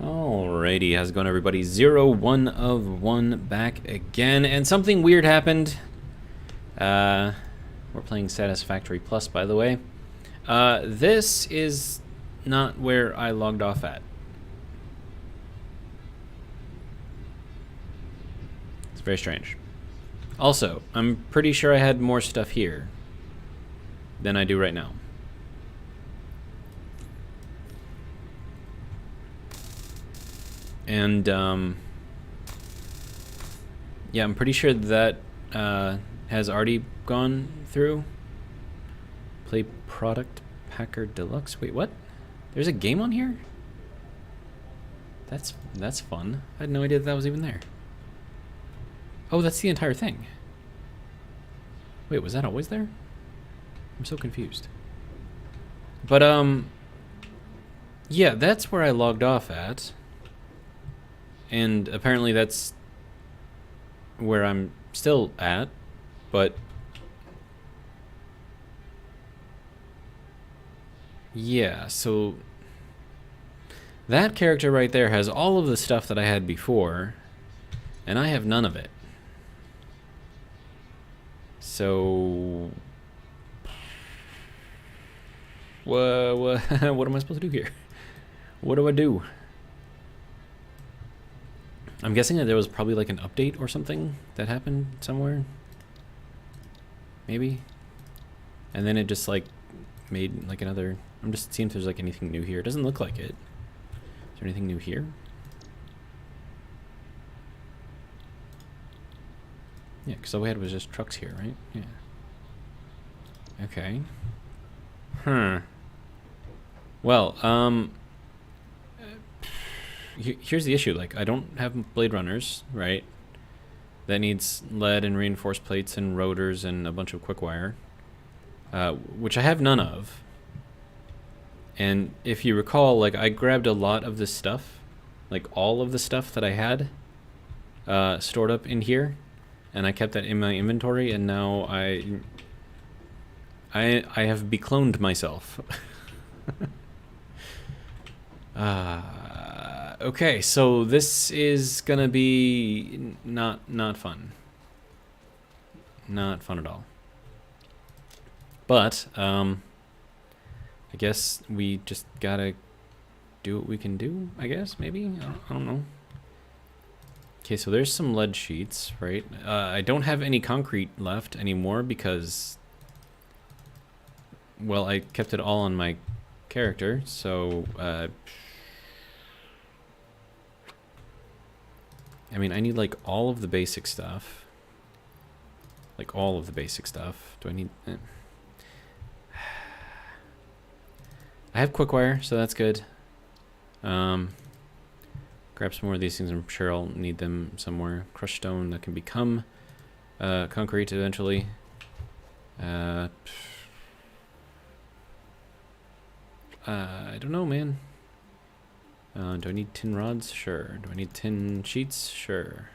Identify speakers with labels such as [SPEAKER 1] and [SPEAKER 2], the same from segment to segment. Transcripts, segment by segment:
[SPEAKER 1] Alrighty, how's it going, everybody? 1 of 1 back again, and something weird happened. We're playing Satisfactory Plus, by the way. This is not where I logged off at. It's very strange. Also, I'm pretty sure I had more stuff here than I do right now. And, yeah, I'm pretty sure that has already gone through. Play Product Packer Deluxe. Wait, what? There's a game on here? That's fun. I had no idea that was even there. Oh, that's the entire thing. Wait, was that always there? I'm so confused. But, yeah, that's where I logged off at. And apparently that's where I'm still at, but yeah, so that character right there has all of the stuff that I had before, and I have none of it. So what am I supposed to do here? What do I do? I'm guessing that there was probably like an update or something that happened somewhere. Maybe. And then it just like made like another... I'm just seeing if there's like anything new here. It doesn't look like it. Is there anything new here? Yeah, because all we had was just trucks here, right? Yeah. Okay. Huh. Well, here's the issue. Like, I don't have Blade Runners, right? That needs lead and reinforced plates and rotors and a bunch of quick wire, which I have none of. And if you recall, like, I grabbed a lot of this stuff, like all of the stuff that I had stored up in here, and I kept that in my inventory, and now I have becloned myself. Okay, so this is gonna be not fun. Not fun at all. But I guess we just gotta do what we can do, I guess, maybe? I don't know. Okay, so there's some lead sheets, right? I don't have any concrete left anymore because, well, I kept it all on my character, so I mean, I need like all of the basic stuff. Like all of the basic stuff. Do I need... I have quick wire, so that's good. Grab some more of these things. I'm sure I'll need them somewhere. Crushed stone that can become concrete eventually. I don't know, man. Do I need tin rods? Sure. Do I need tin sheets? Sure.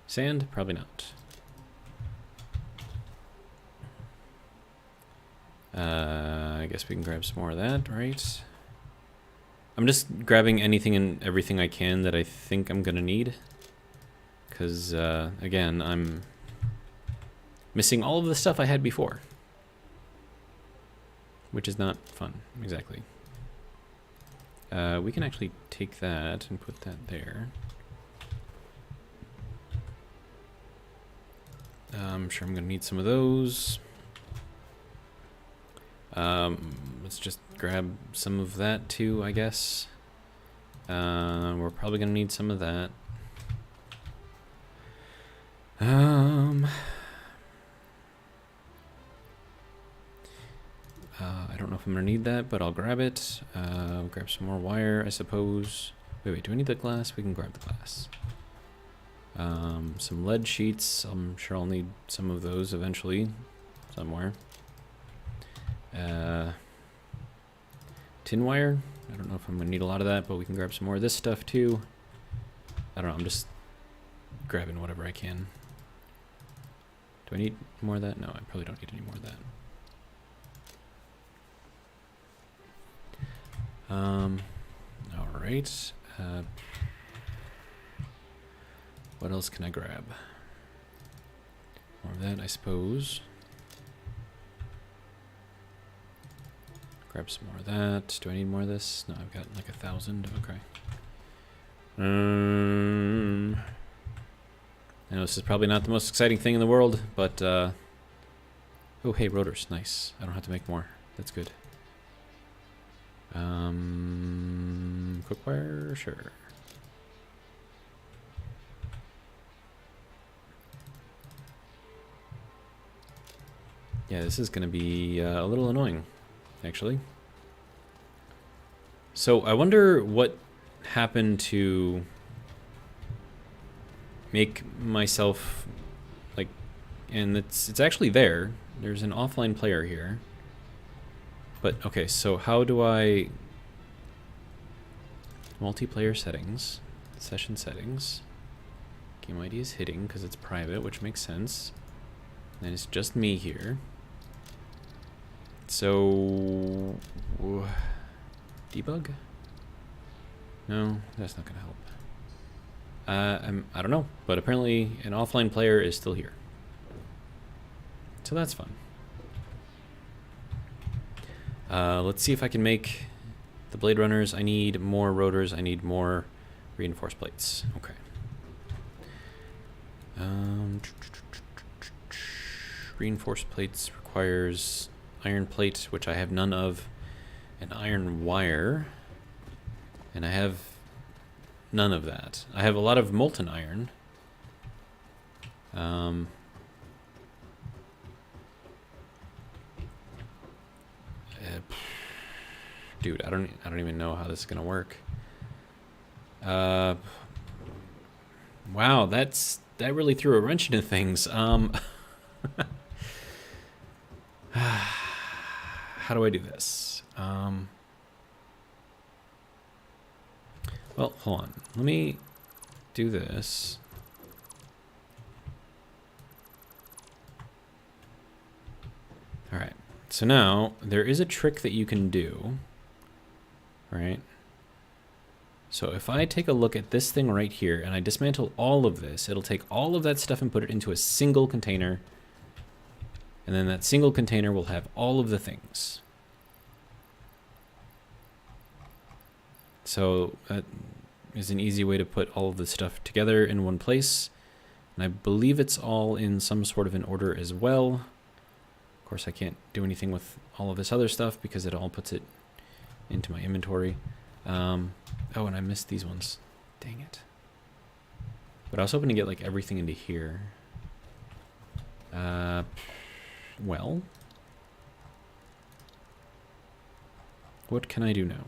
[SPEAKER 1] Sand? Probably not. I guess we can grab some more of that, right? I'm just grabbing anything and everything I can that I think I'm gonna need. Because, again, I'm missing all of the stuff I had before. Which is not fun, exactly. We can actually take that and put that there. I'm sure I'm gonna need some of those. Let's just grab some of that too, I guess. We're probably gonna need some of that. I don't know if I'm gonna need that, but I'll grab it. Grab some more wire, I suppose. Wait, do I need the glass? We can grab the glass. Some lead sheets. I'm sure I'll need some of those eventually, somewhere. Tin wire. I don't know if I'm gonna need a lot of that, but we can grab some more of this stuff too. I don't know, I'm just grabbing whatever I can. Do I need more of that? No, I probably don't need any more of that. All right. What else can I grab? More of that, I suppose. Grab some more of that. Do I need more of this? No, I've got like 1,000. Okay. I know this is probably not the most exciting thing in the world, but oh, hey, rotors, nice. I don't have to make more. That's good. Quick wire, sure. Yeah, this is going to be a little annoying, actually. So I wonder what happened to make myself, like, and it's actually there. There's an offline player here. But, okay, so how do I... Multiplayer settings, session settings. Game ID is hidden because it's private, which makes sense. And it's just me here. So... debug? No, that's not going to help. I don't know, but apparently an offline player is still here. So that's fun. Let's see if I can make the Blade Runners. I need more rotors. I need more reinforced plates. Okay. Reinforced plates requires iron plate, which I have none of, and iron wire, and I have none of that. I have a lot of molten iron. Dude, I don't even know how this is gonna work. Wow, that really threw a wrench into things. How do I do this? Well, hold on. Let me do this. All right. So now there is a trick that you can do, right? So if I take a look at this thing right here and I dismantle all of this, it'll take all of that stuff and put it into a single container. And then that single container will have all of the things. So that is an easy way to put all of the stuff together in one place. And I believe it's all in some sort of an order as well. Of course, I can't do anything with all of this other stuff because it all puts it into my inventory. Oh, and I missed these ones. Dang it. But I was hoping to get like everything into here. Well, what can I do now?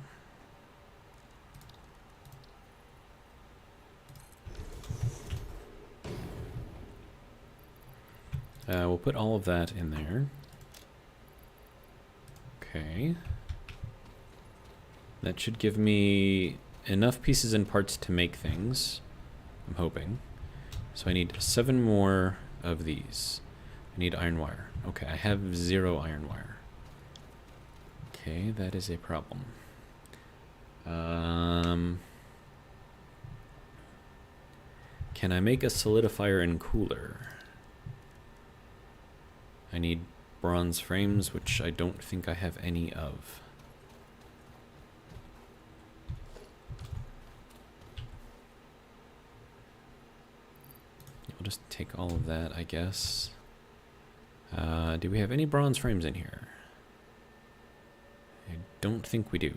[SPEAKER 1] We'll put all of that in there. Okay. That should give me enough pieces and parts to make things, I'm hoping. So I need 7 more of these. I need iron wire. Okay, I have 0 iron wire. Okay, that is a problem. Can I make a solidifier and cooler? I need bronze frames, which I don't think I have any of. We'll just take all of that, I guess. Do we have any bronze frames in here? I don't think we do.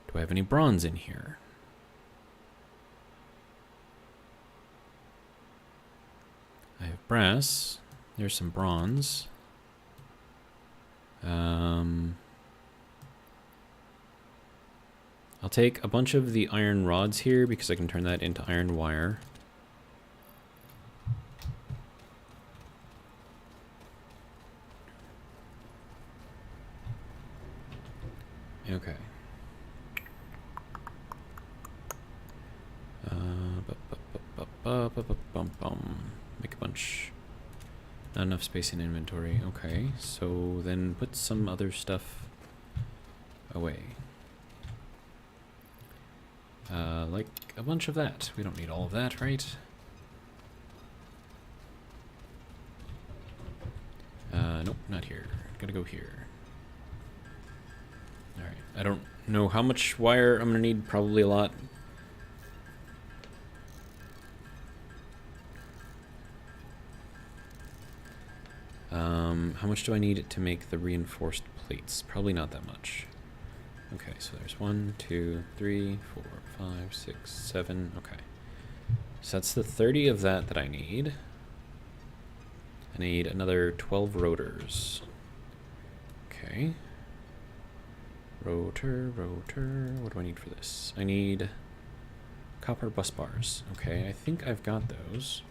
[SPEAKER 1] Do I have any bronze in here? I have brass. There's some bronze. I'll take a bunch of the iron rods here because I can turn that into iron wire. Okay. Make a bunch. Not enough space in inventory. Okay, so then put some other stuff away. Like a bunch of that. We don't need all of that, right? Nope, not here. Gotta go here. Alright, I don't know how much wire I'm gonna need, probably a lot. How much do I need to make the reinforced plates? Probably not that much. Okay, so there's 1, 2, 3, 4, 5, 6, 7. Okay. So that's the 30 of that I need. I need another 12 rotors. Okay. Rotor. What do I need for this? I need copper bus bars. Okay, I think I've got those.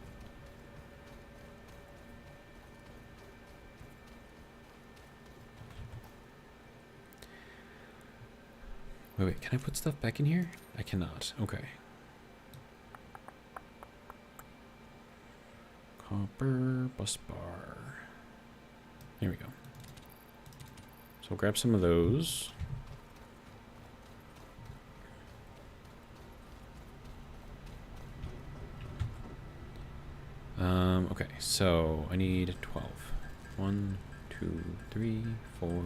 [SPEAKER 1] Wait, can I put stuff back in here? I cannot. Okay. Copper bus bar. There we go. So I'll grab some of those. Okay, so I need 12. 1, 2, 3, 4,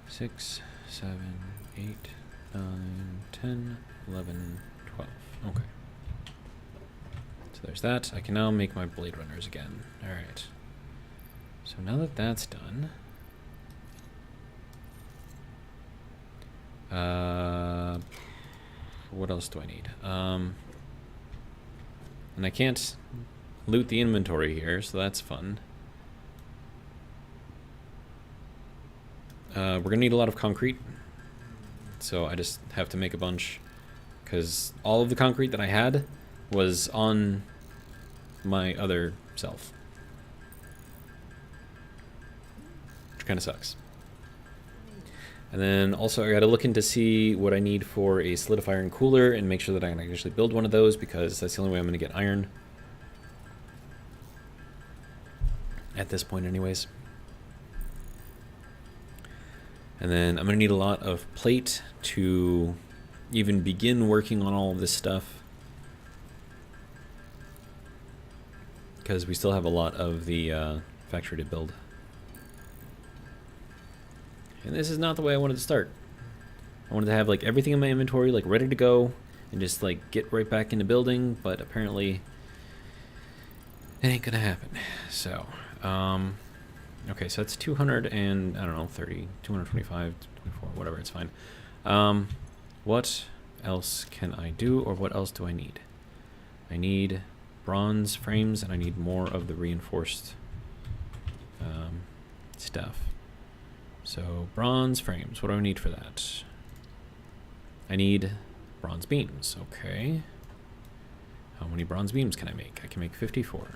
[SPEAKER 1] 6, 7, 8, 9, 10, 11, 12. Okay. So there's that. I can now make my blade runners again. Alright. So now that that's done... what else do I need? And I can't loot the inventory here, so that's fun. We're gonna need a lot of concrete, so I just have to make a bunch, because all of the concrete that I had was on my other self, which kind of sucks. And then also I gotta look into see what I need for a solidifier and cooler and make sure that I can actually build one of those, because that's the only way I'm gonna get iron. At this point anyways. And then I'm gonna need a lot of plate to even begin working on all of this stuff, because we still have a lot of the factory to build. And this is not the way I wanted to start. I wanted to have like everything in my inventory like ready to go and just like get right back into building, but apparently it ain't gonna happen. So, okay, so that's 200 and, I don't know, 30, 225, 24, whatever, it's fine. What else can I do, or what else do I need? I need bronze frames, and I need more of the reinforced stuff. So, bronze frames, what do I need for that? I need bronze beams, okay. How many bronze beams can I make? I can make 54.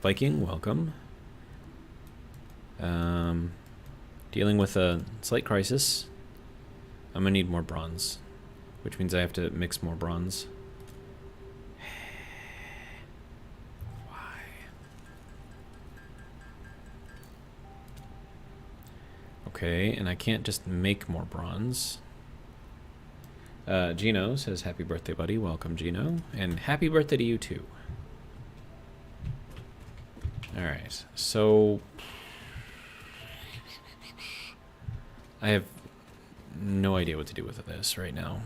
[SPEAKER 1] Viking, welcome. Dealing with a slight crisis. I'm gonna need more bronze, which means I have to mix more bronze. Why? Okay, and I can't just make more bronze. Gino says, happy birthday, buddy. Welcome, Gino. And happy birthday to you, too. Alright, so... I have no idea what to do with this right now.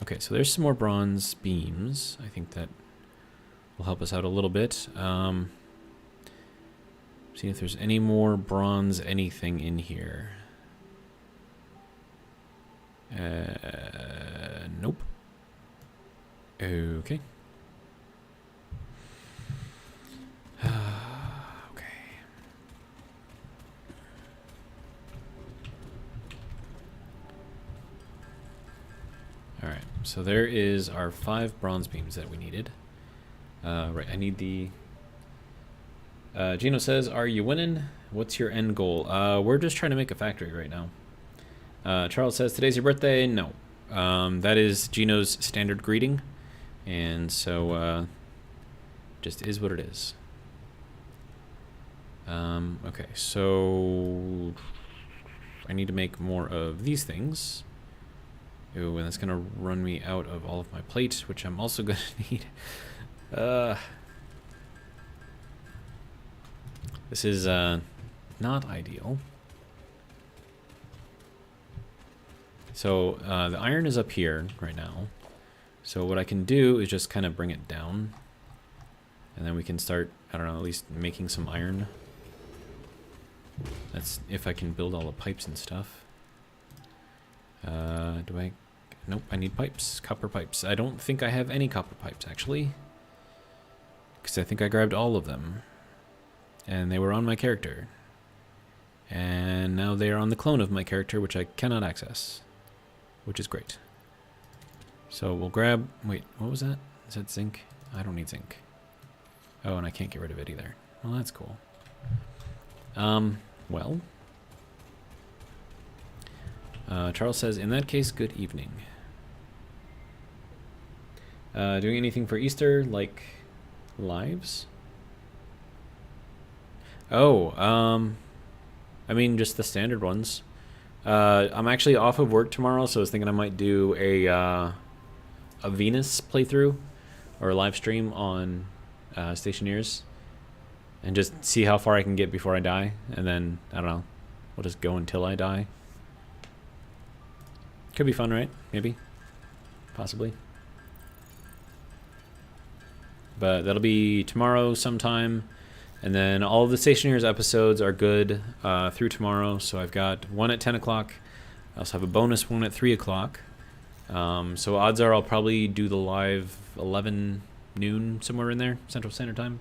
[SPEAKER 1] Okay, so there's some more bronze beams. I think that will help us out a little bit. See if there's any more bronze anything in here. Nope. Okay. Okay. Alright, so there is our 5 bronze beams that we needed. Right, I need the... Gino says, are you winning? What's your end goal? We're just trying to make a factory right now. Charles says, today's your birthday? No. That is Gino's standard greeting. And so, just is what it is. Okay, so I need to make more of these things. Ooh, and that's gonna run me out of all of my plate, which I'm also gonna need. This is not ideal. So the iron is up here right now. So what I can do is just kind of bring it down. And then we can start, I don't know, at least making some iron. That's if I can build all the pipes and stuff. Do I... Nope, I need pipes. Copper pipes. I don't think I have any copper pipes, actually. Because I think I grabbed all of them. And they were on my character. And now they are on the clone of my character, which I cannot access. Which is great. So we'll grab... Wait, what was that? Is that zinc? I don't need zinc. Oh, and I can't get rid of it either. Well, that's cool. Well... Charles says, in that case, good evening. Doing anything for Easter, like lives? Oh, I mean, just the standard ones. I'm actually off of work tomorrow, so I was thinking I might do a Venus playthrough or a live stream on Stationeers and just see how far I can get before I die. And then, I don't know, we'll just go until I die. Could be fun, right? Maybe. Possibly. But that'll be tomorrow sometime. And then all of the Stationeers episodes are good through tomorrow. So I've got one at 10 o'clock. I also have a bonus one at 3 o'clock. So odds are I'll probably do the live 11 noon, somewhere in there, Central Standard Time.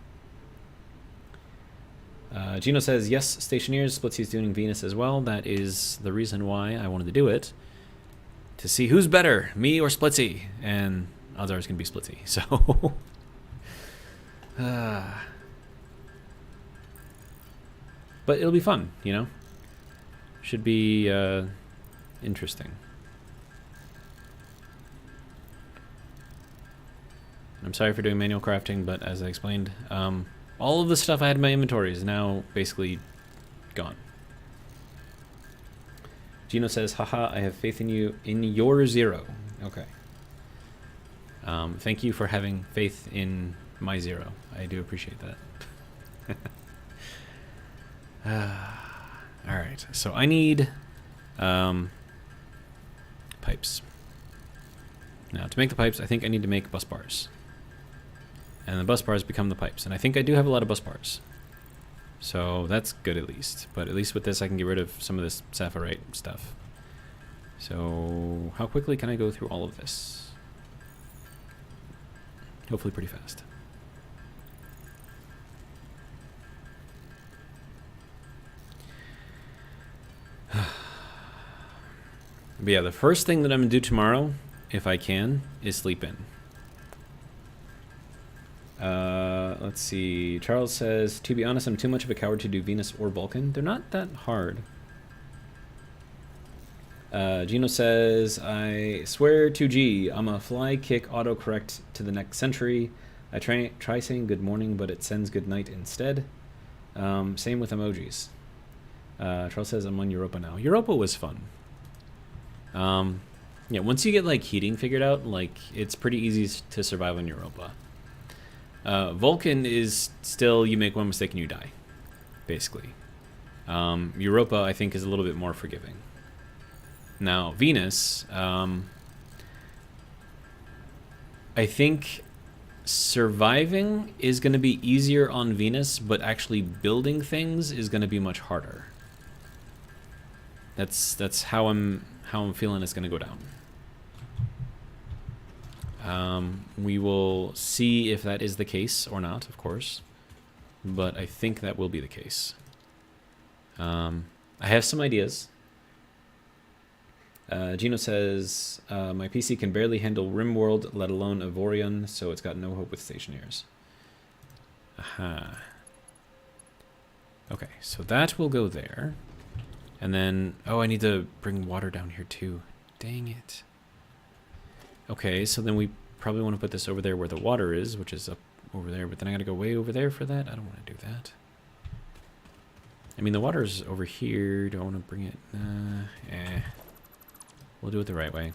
[SPEAKER 1] Gino says, yes, Stationeers. Splitsy's doing Venus as well. That is the reason why I wanted to do it. To see who's better, me or Splitsy. And odds are it's going to be Splitsy. So... but it'll be fun, you know? Should be interesting. I'm sorry for doing manual crafting, but as I explained, all of the stuff I had in my inventory is now basically gone. Gino says, haha, I have faith in you, in your zero. Okay. Thank you for having faith in my zero. I do appreciate that. Alright, so I need pipes. Now, to make the pipes, I think I need to make bus bars. And the bus bars become the pipes. And I think I do have a lot of bus bars. So that's good at least. But at least with this, I can get rid of some of this sapphirite stuff. So how quickly can I go through all of this? Hopefully pretty fast. But yeah, the first thing that I'm going to do tomorrow, if I can, is sleep in. Let's see. Charles says, to be honest, I'm too much of a coward to do Venus or Vulcan. They're not that hard. Gino says, I swear to G, I'm a fly kick autocorrect to the next century. I try saying good morning, but it sends good night instead. Same with emojis. Charles says, I'm on Europa now. Europa was fun. Yeah, once you get like heating figured out, like it's pretty easy to survive on Europa. Vulcan is still, you make one mistake and you die, basically. Europa, I think, is a little bit more forgiving. Now, Venus, I think surviving is going to be easier on Venus, but actually building things is going to be much harder. That's how I'm feeling it's going to go down. We will see if that is the case or not, of course, but I think that will be the case. I have some ideas. Gino says, my PC can barely handle RimWorld, let alone Avorion, so it's got no hope with Stationeers. Aha. Okay, so that will go there. And then, oh, I need to bring water down here too. Dang it. Okay, so then we probably want to put this over there where the water is, which is up over there, but then I gotta go way over there for that. I don't want to do that. I mean, the water's over here. Do I want to bring it? We'll do it the right way.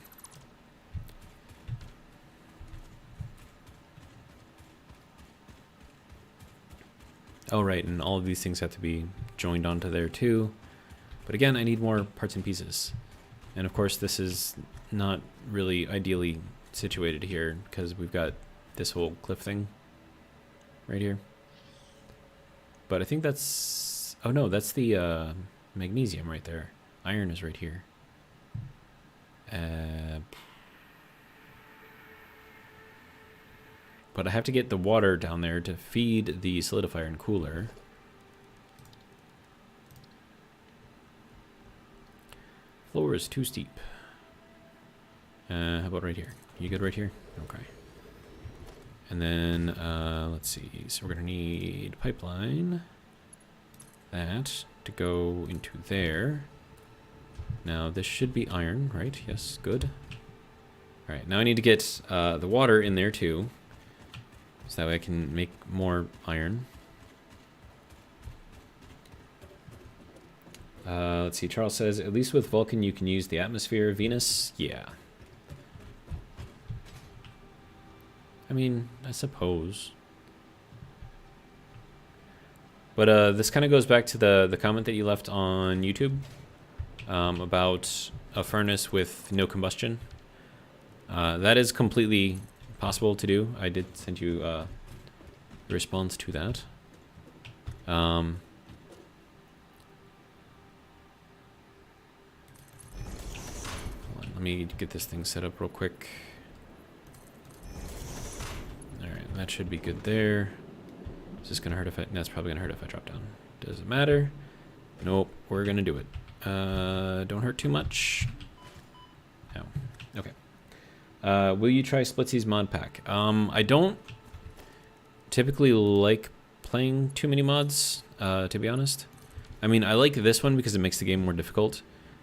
[SPEAKER 1] Oh, right, and all of these things have to be joined onto there too. But again, I need more parts and pieces. And of course, this is not really ideally situated here because we've got this whole cliff thing right here. But I think that's... Oh no, that's the magnesium right there. Iron is right here. But I have to get the water down there to feed the solidifier and cooler. Floor is too steep. How about right here? You good right here? Okay. And then, let's see. So we're going to need pipeline. That to go into there. Now, this should be iron, right? Yes, good. All right, now I need to get the water in there too. So that way I can make more iron. Let's see, Charles says, at least with Vulcan you can use the atmosphere. Venus, yeah. I mean, I suppose. But this kind of goes back to the comment that you left on YouTube about a furnace with no combustion. That is completely possible to do. I did send you a response to that. Let me get this thing set up real quick. Alright, that should be good there. Is this gonna hurt if I... No, it's probably gonna hurt if I drop down. Does it matter? Nope, we're gonna do it. Don't hurt too much. No. Okay. Will you try Splitsy's mod pack? I don't typically like playing too many mods, to be honest. I mean, I like this one because it makes the game more difficult,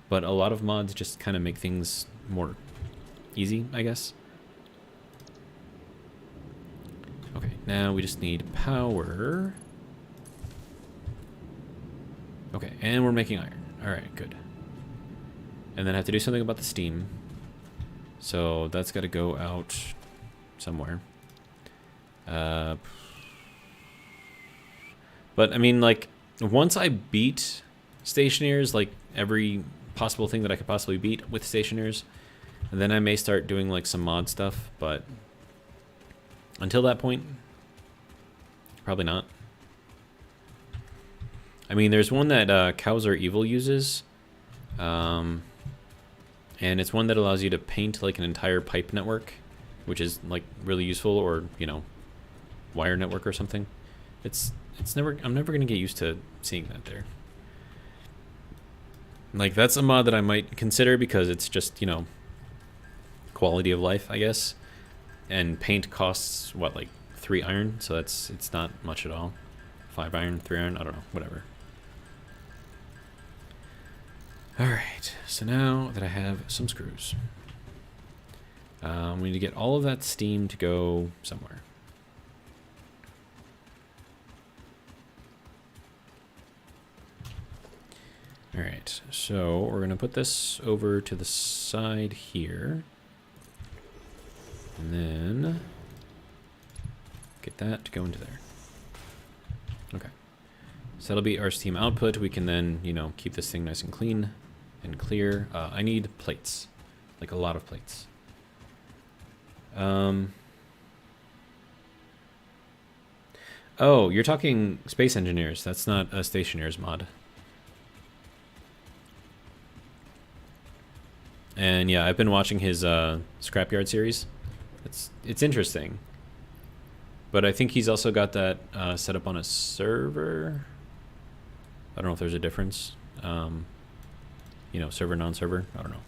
[SPEAKER 1] but a lot of mods just kind of make things more easy, I guess. Okay, now we just need power. Okay, and we're making iron. Alright, good. And then I have to do something about the steam. So that's got to go out somewhere. But I mean, like, once I beat stationers, like every possible thing that I could possibly beat with stationers, and then I may start doing like some mod stuff, but until that point, probably not. I mean, there's one that Cows Are Evil uses, and it's one that allows you to paint like an entire pipe network, which is like really useful, or, you know, wire network or something. I'm never gonna get used to seeing that there. Like, that's a mod that I might consider because it's just, you know, quality of life, I guess. And paint costs what, like 3 iron, so it's not much at all. 5 iron, 3 iron, I don't know, whatever. Alright, so now that I have some screws, we need to get all of that steam to go somewhere. Alright, so we're going to put this over to the side here. And then get that to go into there. Okay. So that'll be our steam output. We can then, you know, keep this thing nice and clean and clear. I need plates, like a lot of plates. Oh, you're talking Space Engineers. That's not a Stationers mod. And yeah, I've been watching his Scrapyard series. It's interesting. But I think he's also got that set up on a server. I don't know if there's a difference. You know, server, non-server. I don't know.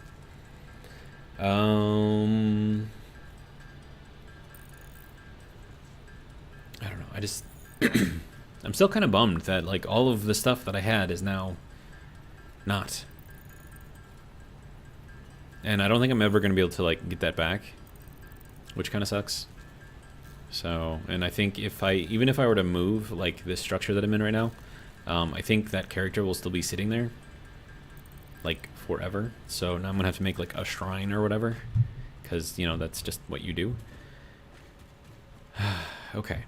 [SPEAKER 1] I don't know. I just... I'm still kind of bummed that, like, all of the stuff that I had is now not. And I don't think I'm ever going to be able to, like, get that back, which kind of sucks. So, and I think if even if I were to move, like, this structure that I'm in right now, I think that character will still be sitting there, like, forever. So now I'm gonna have to make like a shrine or whatever, because, you know, that's just what you do. Okay.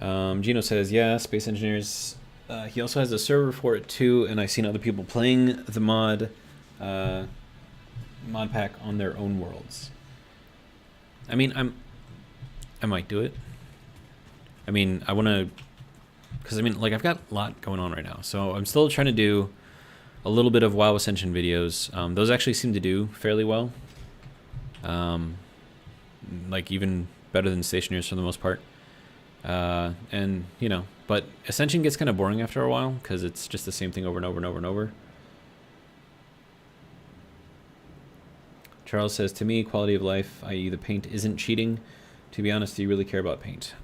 [SPEAKER 1] Gino says, yeah, Space Engineers. He also has a server for it too, and I've seen other people playing the mod pack on their own worlds. I mean, I might do it. I mean, I want to, because I mean, like, I've got a lot going on right now, so I'm still trying to do a little bit of WoW Ascension videos. Those actually seem to do fairly well. Like, even better than Stationers for the most part. And, you know, but Ascension gets kind of boring after a while, because it's just the same thing over and over and over and over. Charles says, to me, quality of life, i.e. the paint, isn't cheating. To be honest, do you really care about paint?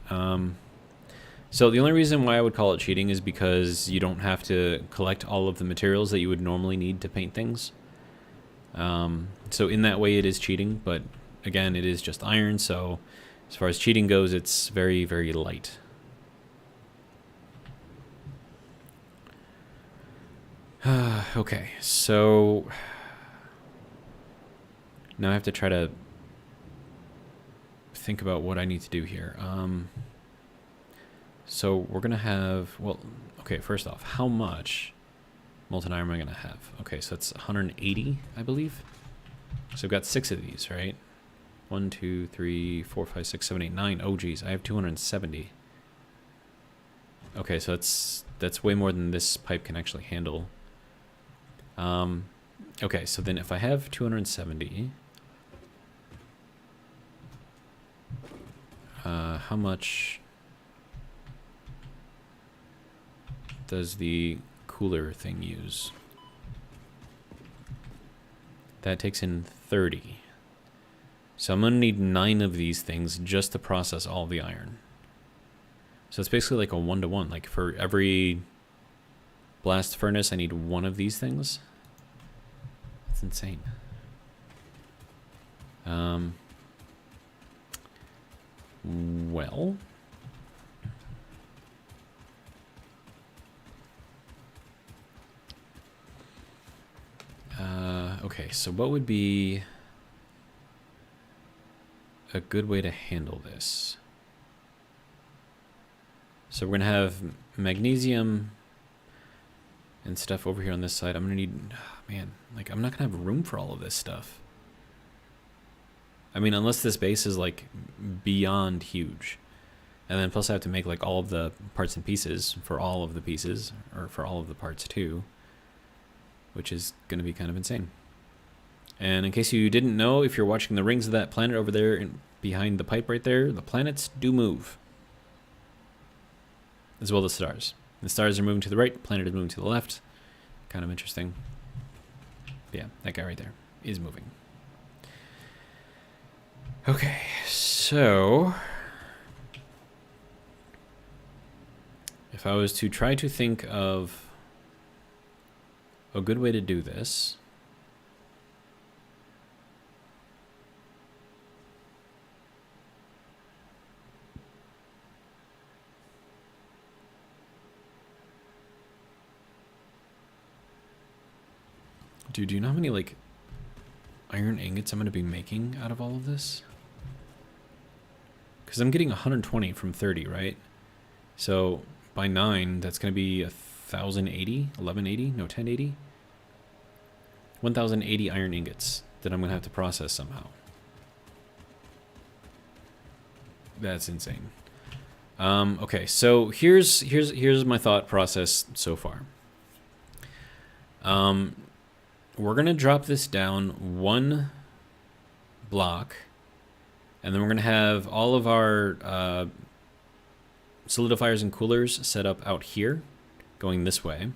[SPEAKER 1] So the only reason why I would call it cheating is because you don't have to collect all of the materials that you would normally need to paint things. So in that way it is cheating, but again, it is just iron, so as far as cheating goes, it's very, very light. Okay, so now I have to try to think about what I need to do here. So we're gonna have, well, okay, first off, how much molten iron am I gonna have? Okay, so that's 180, I believe. So I've got 6 of these, right? 1, 2, 3, 4, 5, 6, 7, 8, 9. Oh geez, I have 270. Okay, so that's way more than this pipe can actually handle. Okay, so then if I have 270, how much does the cooler thing use? That takes in 30. So I'm gonna need 9 of these things just to process all the iron. So it's basically like a 1-to-1. Like for every blast furnace, I need 1 of these things. That's insane. Well, okay, so what would be a good way to handle this? So we're gonna have magnesium and stuff over here on this side. I'm gonna need, man, like I'm not gonna have room for all of this stuff. I mean, unless this base is like beyond huge. And then plus I have to make like all of the parts and pieces for all of the pieces, or for all of the parts too, which is gonna be kind of insane. And in case you didn't know, if you're watching the rings of that planet over there behind the pipe right there, the planets do move. As well as the stars. The stars are moving to the right, the planet is moving to the left. Kind of interesting. Yeah, that guy right there is moving. Okay, so if I was to try to think of a good way to do this, dude, do you know how many like iron ingots I'm going to be making out of all of this? Because I'm getting 120 from 30, right? So by 9, that's going to be 1,080, 1180, no, 1080. 1,080 iron ingots that I'm going to have to process somehow. That's insane. Okay, so here's my thought process so far. We're going to drop this down 1 block, and then we're going to have all of our solidifiers and coolers set up out here, going this way.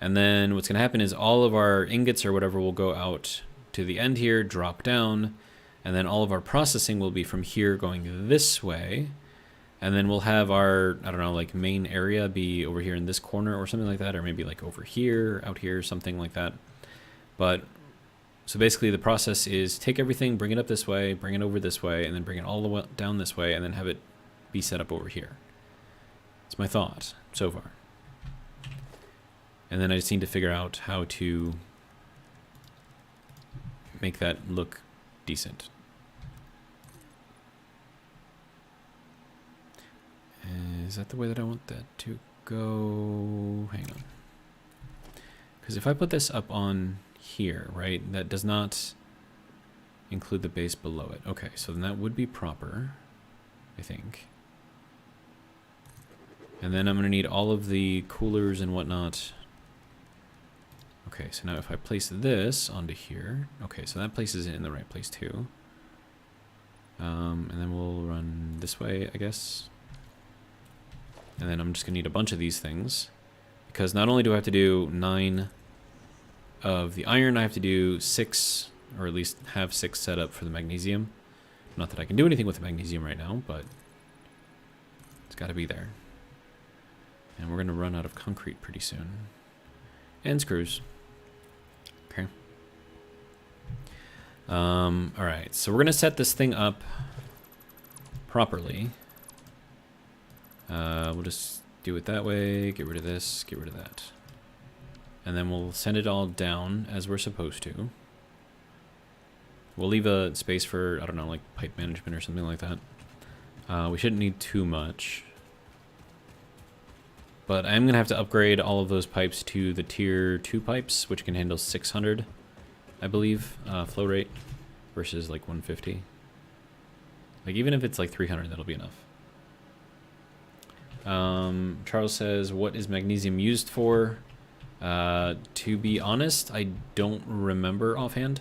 [SPEAKER 1] And then what's going to happen is all of our ingots or whatever will go out to the end here, drop down, and then all of our processing will be from here going this way. And then we'll have our, I don't know, like main area be over here in this corner or something like that, or maybe like over here, out here, something like that. But so basically the process is take everything, bring it up this way, bring it over this way, and then bring it all the way down this way, and then have it be set up over here. It's my thought so far. And then I just need to figure out how to make that look decent. Is that the way that I want that to go? Hang on. Because if I put this up on here, right, that does not include the base below it. Okay, so then that would be proper, I think. And then I'm going to need all of the coolers and whatnot. Okay, so now if I place this onto here, okay, so that places it in the right place too. And then we'll run this way, I guess. And then I'm just going to need a bunch of these things. Because not only do I have to do 9 of the iron, I have to do 6, or at least have 6 set up for the magnesium. Not that I can do anything with the magnesium right now, but it's got to be there. And we're going to run out of concrete pretty soon. And screws. Okay. Alright, so we're going to set this thing up properly. We'll just do it that way, get rid of this, get rid of that. And then we'll send it all down as we're supposed to. We'll leave a space for, I don't know, like pipe management or something like that. We shouldn't need too much. But I'm going to have to upgrade all of those pipes to the tier 2 pipes, which can handle 600, I believe, flow rate, versus like 150. Like even if it's like 300, that'll be enough. Charles says, what is magnesium used for? To be honest, I don't remember offhand.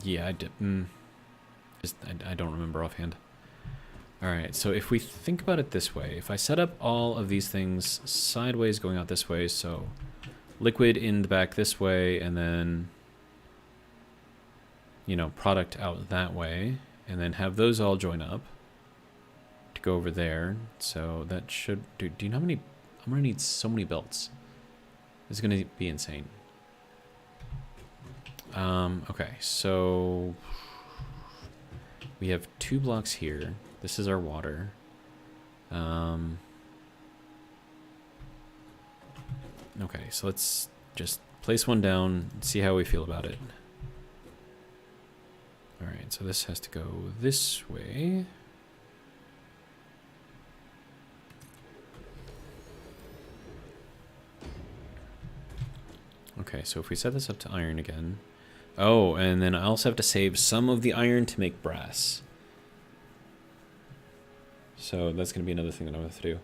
[SPEAKER 1] Yeah, I don't remember offhand. Alright, so if we think about it this way, if I set up all of these things sideways going out this way, so liquid in the back this way, and then, you know, product out that way, and then have those all join up to go over there. So that should do you know how many? I'm gonna need so many belts. This is gonna be insane. Okay, so we have 2 blocks here. This is our water. Okay, so let's just place one down and see how we feel about it. Alright, so this has to go this way. Okay, so if we set this up to iron again. Oh, and then I also have to save some of the iron to make brass. So that's going to be another thing that I'll have to do.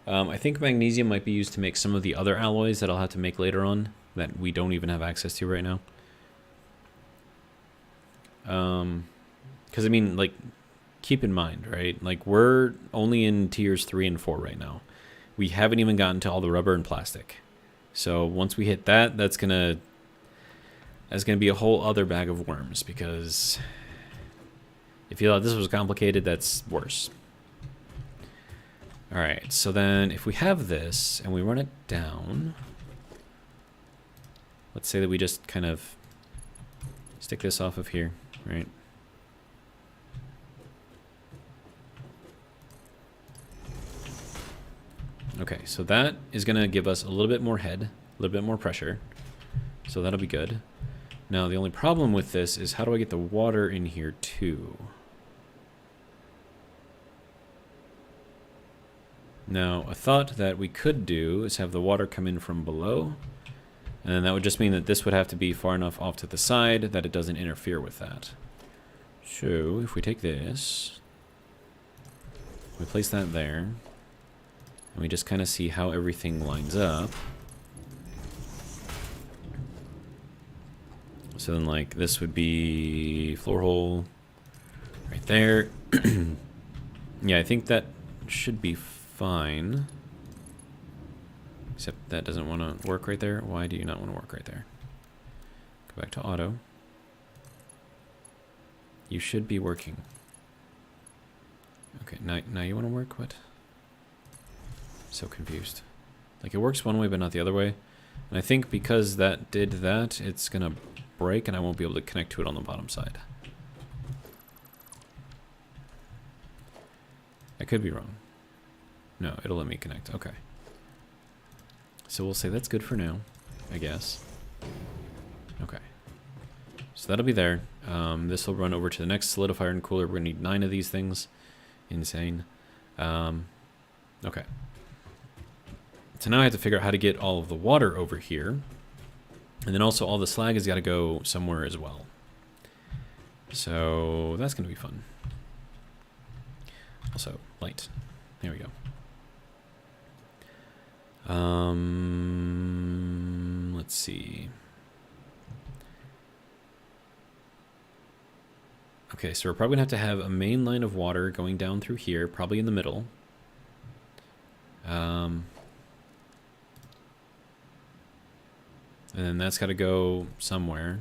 [SPEAKER 1] I think magnesium might be used to make some of the other alloys that I'll have to make later on that we don't even have access to right now. Because I mean, like, keep in mind, right? Like, we're only in tiers 3 and 4 right now. We haven't even gotten to all the rubber and plastic. So once we hit that, that's gonna be a whole other bag of worms, because if you thought this was complicated, that's worse. Alright, so then if we have this and we run it down, let's say that we just kind of stick this off of here, right? Okay, so that is going to give us a little bit more head, a little bit more pressure. So that'll be good. Now, the only problem with this is how do I get the water in here too? Now, a thought that we could do is have the water come in from below. And then that would just mean that this would have to be far enough off to the side that it doesn't interfere with that. So, if we take this, we place that there, and we just kind of see how everything lines up. So then, like, this would be floor hole right there. Yeah, I think that should be fine. Except that doesn't want to work right there. Why do you not want to work right there? Go back to auto. You should be working. Okay, now you want to work? What? So confused. Like, it works one way but not the other way. And I think because that did that, it's gonna break and I won't be able to connect to it on the bottom side. I could be wrong. No, it'll let me connect. Okay. So we'll say that's good for now, I guess. Okay. So that'll be there. This will run over to the next solidifier and cooler. We're going to need 9 of these things. Insane. Okay. So now I have to figure out how to get all of the water over here. And then also all the slag has got to go somewhere as well. So that's going to be fun. Also, light. There we go. Let's see. Okay, so we're probably going to have a main line of water going down through here, probably in the middle. And then that's got to go somewhere.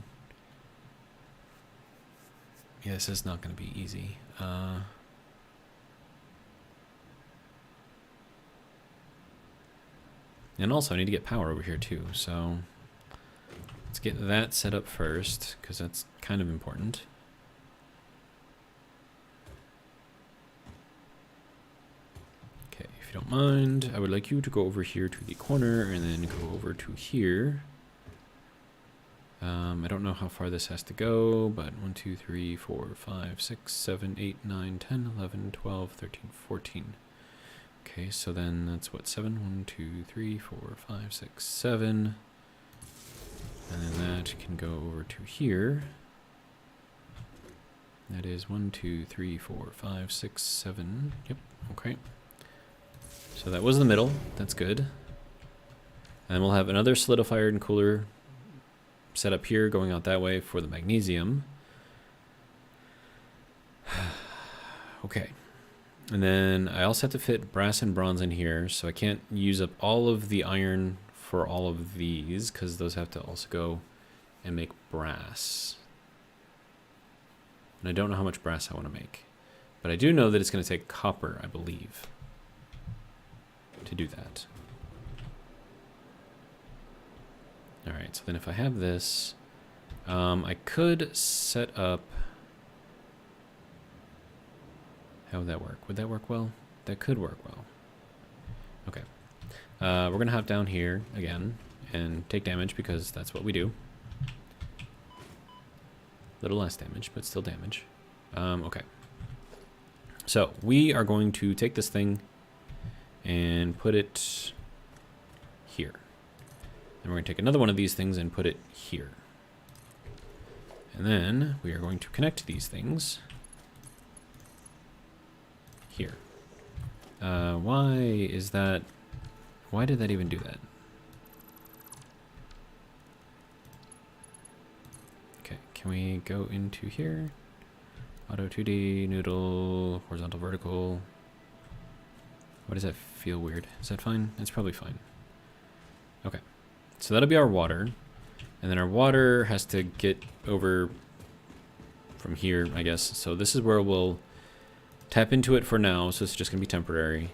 [SPEAKER 1] Yeah, this is not going to be easy. And also, I need to get power over here too, so let's get that set up first, because that's kind of important. Okay, if you don't mind, I would like you to go over here to the corner and then go over to here. I don't know how far this has to go, but 1, 2, 3, 4, 5, 6, 7, 8, 9, 10, 11, 12, 13, 14. Okay, so then that's what, 7? 1, 2, 3, 4, 5, 6, 7. And then that can go over to here. That is 1, 2, 3, 4, 5, 6, 7. Yep, okay. So that was the middle. That's good. And we'll have another solidifier and cooler set up here going out that way for the magnesium. Okay. And then I also have to fit brass and bronze in here, so I can't use up all of the iron for all of these, because those have to also go and make brass. And I don't know how much brass I want to make. But I do know that it's going to take copper, I believe, to do that. Alright, so then if I have this, I could set up... How would that work? Would that work well? That could work well. Okay. We're going to hop down here again and take damage because that's what we do. Little less damage, but still damage. Okay. So we are going to take this thing and put it here. And we're going to take another one of these things and put it here. And then we are going to connect these things here. Why is that? Why did that even do that? Okay, can we go into here? Auto 2D, noodle, horizontal, vertical. Why does that feel weird? Is that fine? It's probably fine. Okay, so that'll be our water. And then our water has to get over from here, I guess. So this is where we'll tap into it for now, so it's just going to be temporary.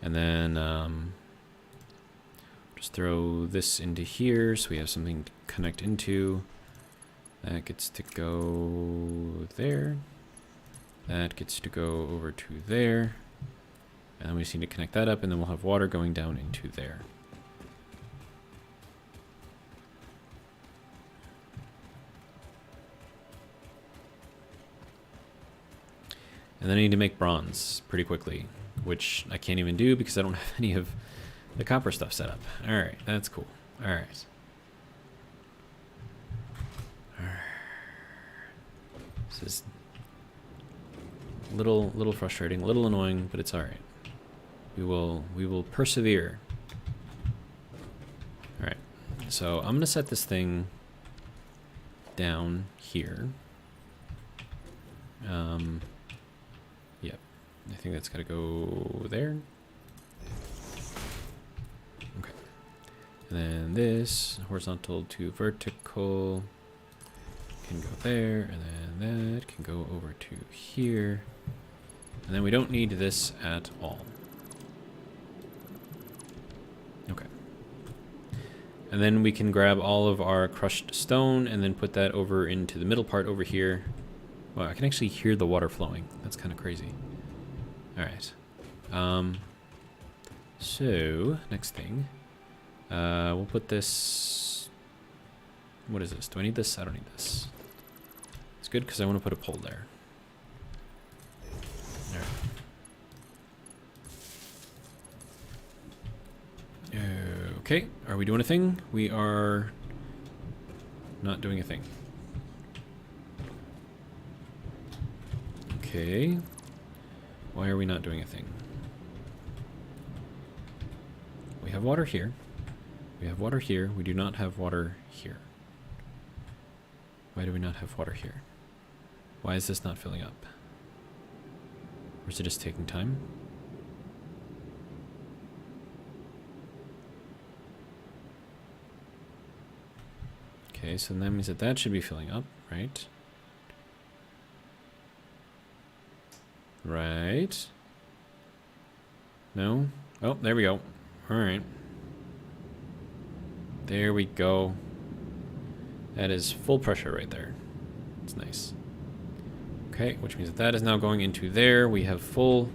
[SPEAKER 1] And then just throw this into here so we have something to connect into. That gets to go there. That gets to go over to there. And then we just need to connect that up, and then we'll have water going down into there. And then I need to make bronze pretty quickly, which I can't even do because I don't have any of the copper stuff set up. Alright, that's cool. Alright. This is a little frustrating, a little annoying, but it's alright. We will persevere. Alright. So I'm gonna set this thing down here. Yep. I think that's gotta go there. Okay. And then this horizontal to vertical can go there, and then that can go over to here. And then we don't need this at all. Okay. And then we can grab all of our crushed stone and then put that over into the middle part over here. Wow, I can actually hear the water flowing. That's kind of crazy. Alright. So, next thing. We'll put this... What is this? Do I need this? I don't need this. It's good because I want to put a pole there. Alright. Okay, are we doing a thing? We are not doing a thing. Okay. Why are we not doing a thing? We have water here. We have water here. We do not have water here. Why do we not have water here? Why is this not filling up? Or is it just taking time? Okay, so that means that that should be filling up, right? Right. No? Oh, there we go. Alright. There we go. That is full pressure right there. It's nice. Okay, which means that that is now going into there. We have full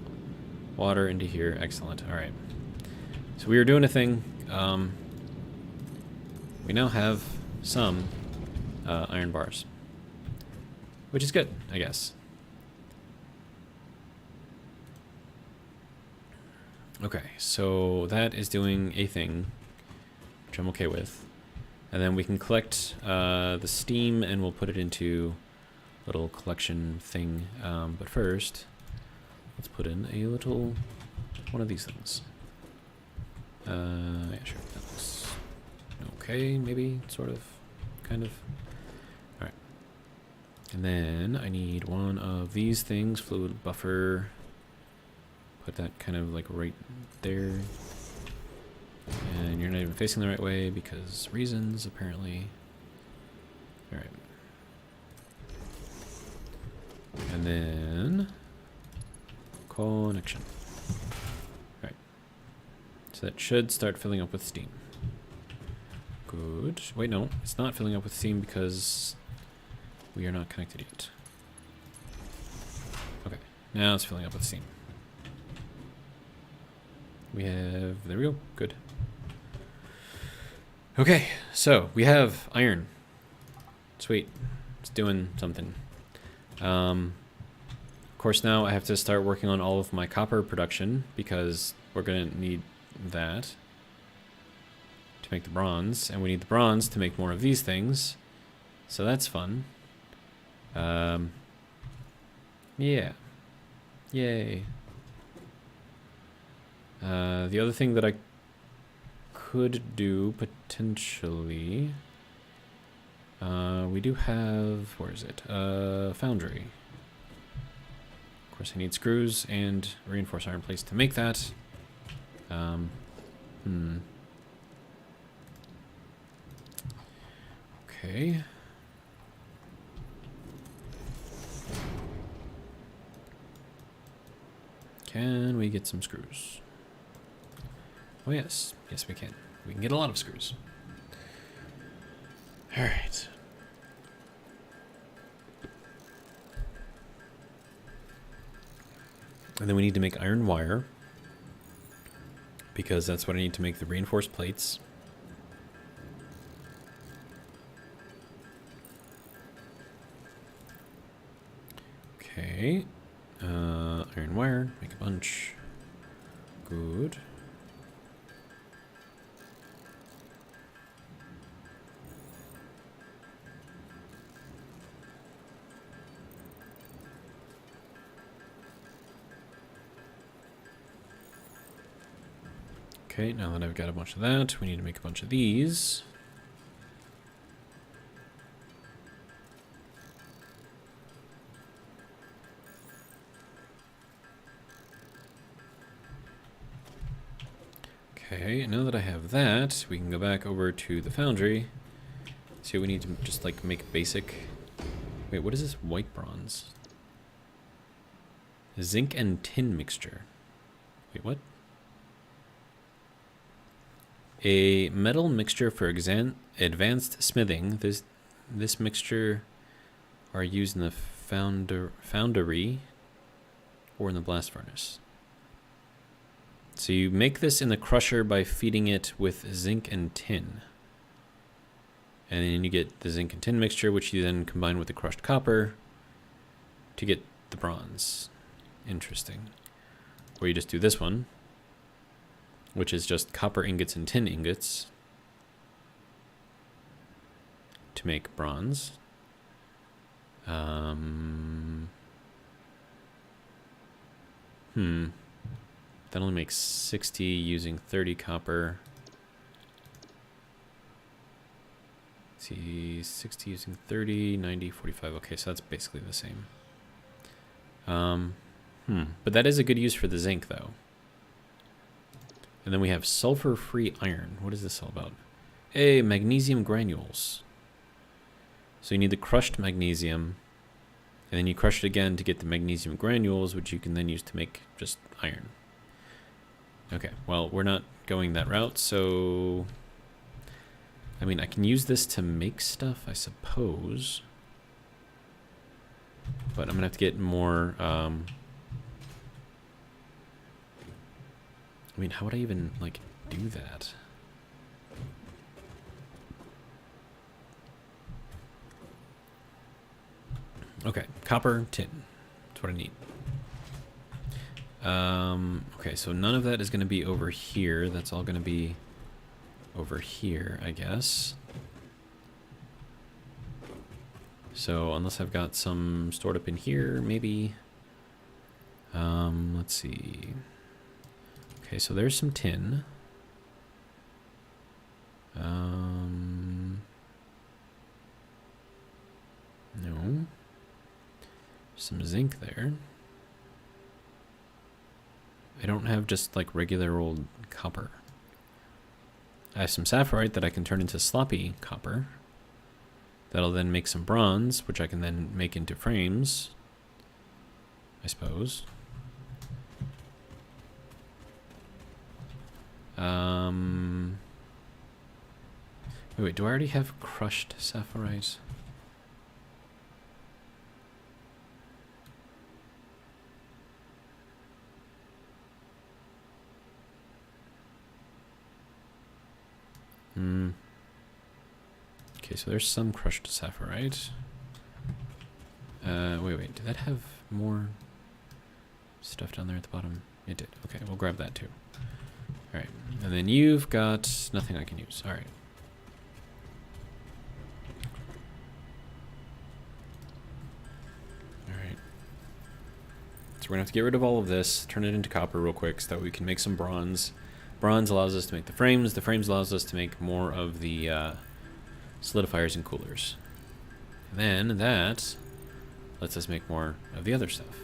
[SPEAKER 1] water into here. Excellent. Alright. So we are doing a thing. We now have some iron bars. Which is good, I guess. Okay, so that is doing a thing, which I'm okay with. And then we can collect the steam and we'll put it into a little collection thing. But first, let's put in a little one of these things. Yeah, sure, that looks okay, maybe, sort of, kind of. Alright. And then I need one of these things, fluid buffer. Put that kind of like right there. And you're not even facing the right way because reasons, apparently. Alright. And then connection. Alright. So that should start filling up with steam. Good. Wait, no, it's not filling up with steam because we are not connected yet. Okay, now it's filling up with steam. We have, there we go, good. Okay, so we have iron. Sweet, it's doing something. Of course now I have to start working on all of my copper production because we're gonna need that to make the bronze, and we need the bronze to make more of these things. So that's fun. Yeah. Yay. The other thing that I could do potentially, we do have, where is it? Foundry. Of course I need screws and reinforced iron plates to make that. Okay. Can we get some screws? Oh yes, yes we can. We can get a lot of screws. All right. And then we need to make iron wire because that's what I need to make the reinforced plates. Okay. Iron wire, make a bunch. Good. Okay, now that I've got a bunch of that, we need to make a bunch of these. Okay, now that I have that, we can go back over to the foundry. See what we need to just like make basic. Wait, what is this white bronze? Zinc and tin mixture. Wait, what? A metal mixture for advanced smithing. This mixture are used in the foundry or in the blast furnace. So you make this in the crusher by feeding it with zinc and tin. And then you get the zinc and tin mixture, which you then combine with the crushed copper to get the bronze. Interesting. Or you just do this one, which is just copper ingots and tin ingots to make bronze. That only makes 60 using 30 copper. Let's see, 60 using 30, 90, 45. Okay, so that's basically the same. But that is a good use for the zinc, though. And then we have sulfur-free iron. What is this all about? Hey, magnesium granules. So you need the crushed magnesium, and then you crush it again to get the magnesium granules, which you can then use to make just iron. Okay, well, we're not going that route, so... I mean, I can use this to make stuff, I suppose. But I'm gonna have to get more, I mean, how would I even, like, do that? Okay, copper, tin. That's what I need. Okay, so none of that is gonna be over here. That's all gonna be over here, I guess. So unless I've got some stored up in here, maybe. Let's see. Okay, so there's some tin. No. Some zinc there. I don't have just like regular old copper. I have some sapphirite that I can turn into sloppy copper. That'll then make some bronze, which I can then make into frames, I suppose. Wait, do I already have crushed sapphirite? Okay, so there's some crushed sapphirite. Wait, did that have more stuff down there at the bottom? It did. Okay, we'll grab that too. Alright, and then you've got nothing I can use. Alright. Alright. So we're gonna have to get rid of all of this, turn it into copper real quick so that we can make some bronze. Bronze allows us to make the frames allows us to make more of the solidifiers and coolers. And then that lets us make more of the other stuff.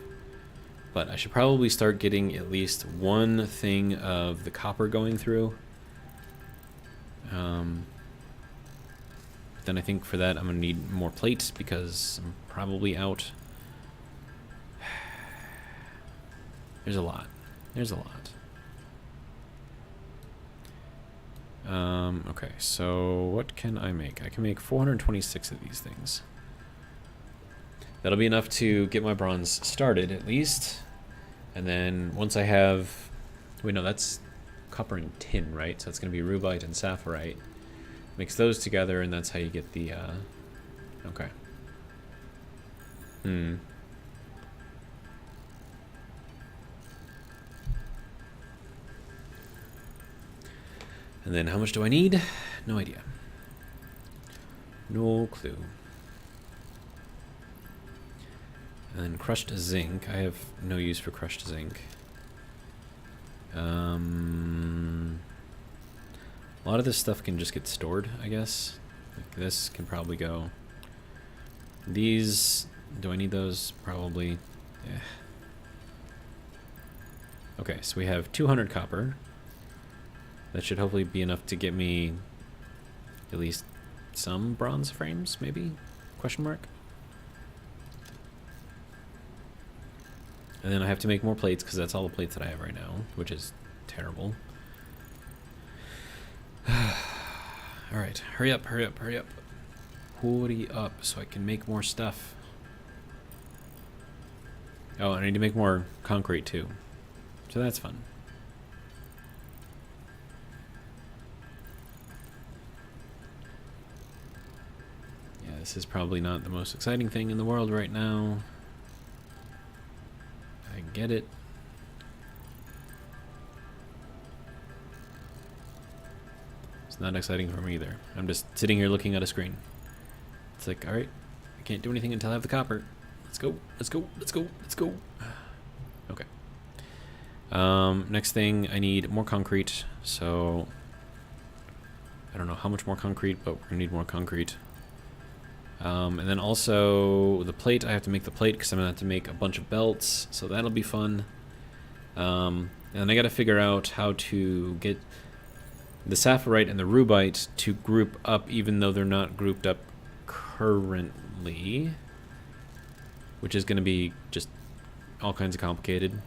[SPEAKER 1] But I should probably start getting at least one thing of the copper going through. Then I think for that I'm going to need more plates because I'm probably out. There's a lot. There's a lot. Okay, so what can I make? I can make 426 of these things. That'll be enough to get my bronze started, at least. And then once I have... Wait, no, that's copper and tin, right? So it's going to be rubite and sapphirite. Mix those together, and that's how you get the... Okay. And then how much do I need? No idea. No clue. And then crushed zinc. I have no use for crushed zinc. A lot of this stuff can just get stored, I guess. Like this can probably go. These, do I need those? Probably. Yeah. Okay, so we have 200 copper. That should hopefully be enough to get me at least some bronze frames, maybe? Question mark. And then I have to make more plates because that's all the plates that I have right now, which is terrible. Alright, hurry up, hurry up, hurry up. Hurry up so I can make more stuff. Oh, I need to make more concrete too. So that's fun. This is probably not the most exciting thing in the world right now. I get it. It's not exciting for me either. I'm just sitting here looking at a screen. It's like, alright, I can't do anything until I have the copper. Let's go, let's go, let's go, let's go. Okay. Next thing, I need more concrete. So, I don't know how much more concrete, but we're gonna need more concrete. And then also the plate, I have to make the plate because I'm gonna have to make a bunch of belts, so that'll be fun. And then I gotta figure out how to get the sapphirite and the rubite to group up even though they're not grouped up currently, which is gonna be just all kinds of complicated.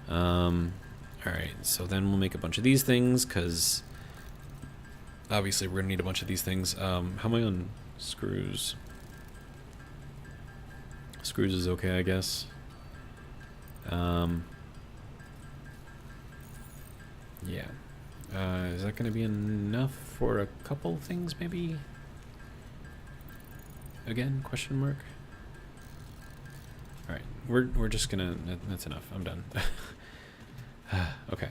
[SPEAKER 1] Alright, so then we'll make a bunch of these things because obviously we're gonna need a bunch of these things. How am I on screws? Screws is okay, I guess. Yeah. Is that gonna be enough for a couple things, maybe? Again, question mark? Alright, we're just gonna, that's enough, I'm done. Okay.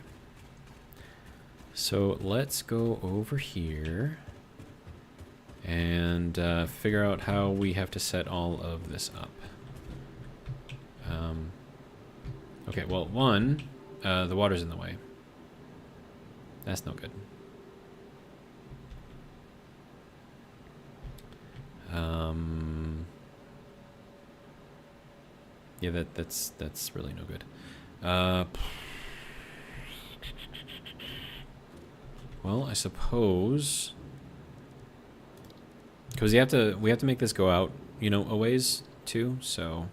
[SPEAKER 1] So let's go over here and figure out how we have to set all of this up. Okay, well, one, the water's in the way. That's no good. Yeah, that's really no good. Well, I suppose because we have to make this go out, you know, a ways too. So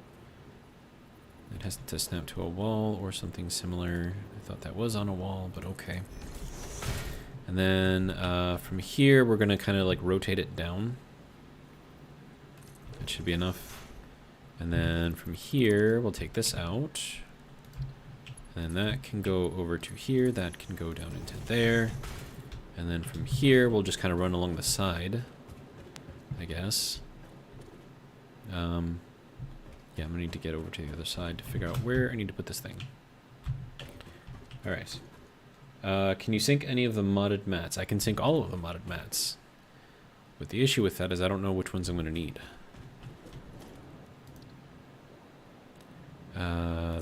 [SPEAKER 1] it has to snap to a wall or something similar. I thought that was on a wall, but okay. And then from here, we're gonna kind of like rotate it down. That should be enough. And then from here, we'll take this out. And that can go over to here. That can go down into there. And then from here, we'll just kind of run along the side, I guess. Yeah, I'm gonna need to get over to the other side to figure out where I need to put this thing. All right. Can you sync any of the modded mats? I can sync all of the modded mats. But the issue with that is I don't know which ones I'm gonna need.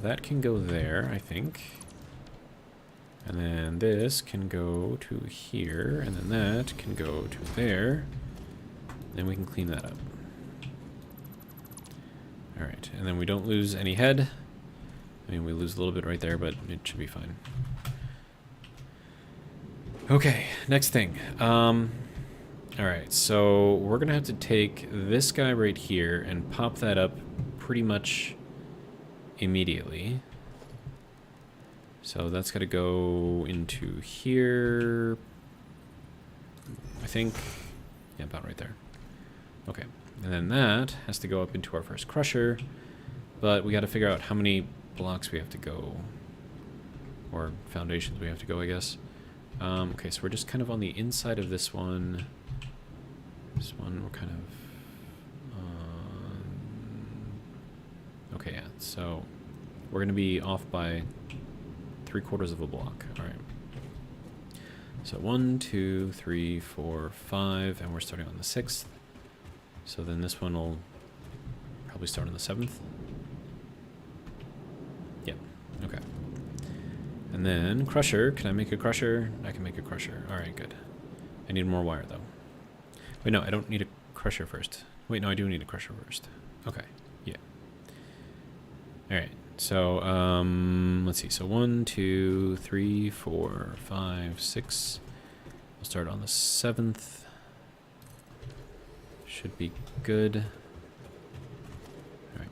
[SPEAKER 1] That can go there, I think. And then this can go to here, and then that can go to there. Then we can clean that up. Alright, and then we don't lose any head. I mean, we lose a little bit right there, but it should be fine. Okay, next thing. Alright, so we're gonna have to take this guy right here and pop that up pretty much immediately. So that's got to go into here, I think. Yeah, about right there. Okay, and then that has to go up into our first crusher, but we got to figure out how many blocks we have to go, or foundations we have to go, I guess. Okay, so we're just kind of on the inside of this one. This one we're kind of... okay, yeah, so we're going to be off by 3/4 of a block. All right. So 1, 2, 3, 4, 5, and we're starting on the 6th. So then this one will probably start on the 7th. Yep. Okay. And then crusher. Can I make a crusher? I can make a crusher. All right, good. I need more wire though. Wait, no, I don't need a crusher first. Wait, no, I do need a crusher first. Okay. Yeah. All right. So, let's see. So 1, 2, 3, 4, 5, 6. We'll start on the 7th. Should be good. All right.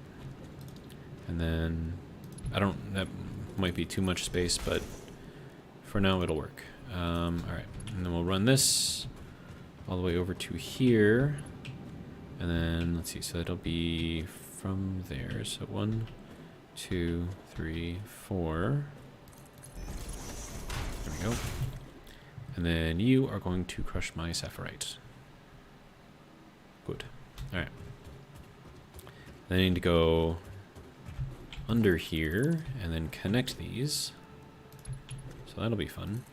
[SPEAKER 1] And then, that might be too much space, but for now it'll work. All right. And then we'll run this all the way over to here. And then, let's see. So it'll be from there. So 1, 2, 3, 4. There we go. And then you are going to crush my sapphirite. Good. All right. Then I need to go under here and then connect these. So that'll be fun.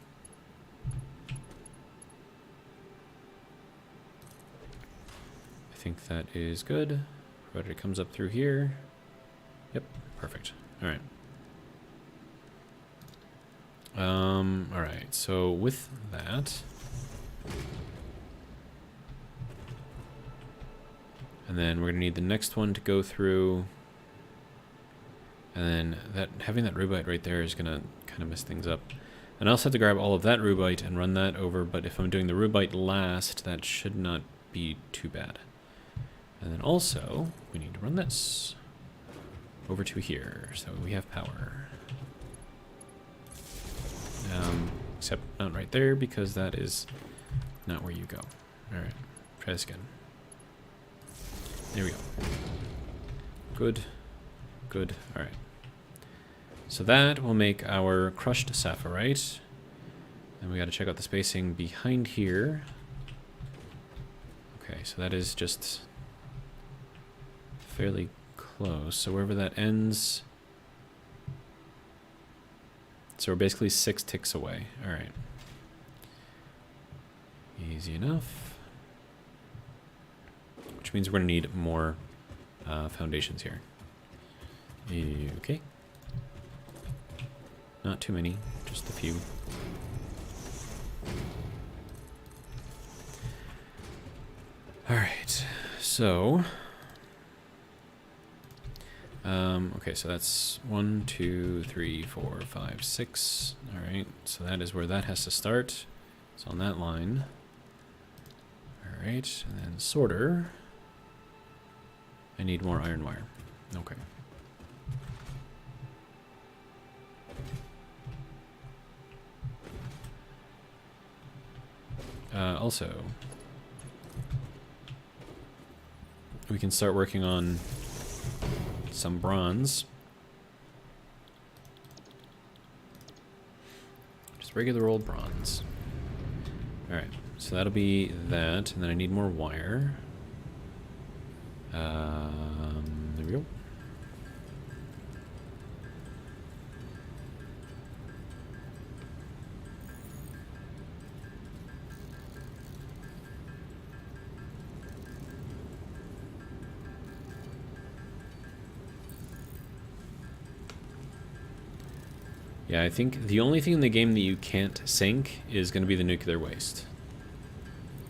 [SPEAKER 1] I think that is good. Provided it comes up through here. Yep, perfect. All right. All right, so with that, and then we're gonna need the next one to go through, and then having that rubite right there is gonna kind of mess things up. And I also have to grab all of that rubite and run that over, but if I'm doing the rubite last, that should not be too bad. And then also, we need to run this over to here, so we have power. Except not right there, because that is not where you go. Alright, try this again. There we go. Good. Good. Alright. So that will make our crushed sapphirite. And we got to check out the spacing behind here. Okay, so that is just fairly close. So wherever that ends. So we're basically 6 ticks away. All right. Easy enough. Which means we're going to need more foundations here. Okay. Not too many, just a few. All right. So... okay, so that's 1, 2, 3, 4, 5, 6. All right, so that is where that has to start. It's on that line. All right, and then sorter. I need more iron wire. Okay. Also, we can start working on some bronze. Just regular old bronze. Alright, so that'll be that, and then I need more wire. There we go. Yeah, I think the only thing in the game that you can't sink is going to be the nuclear waste.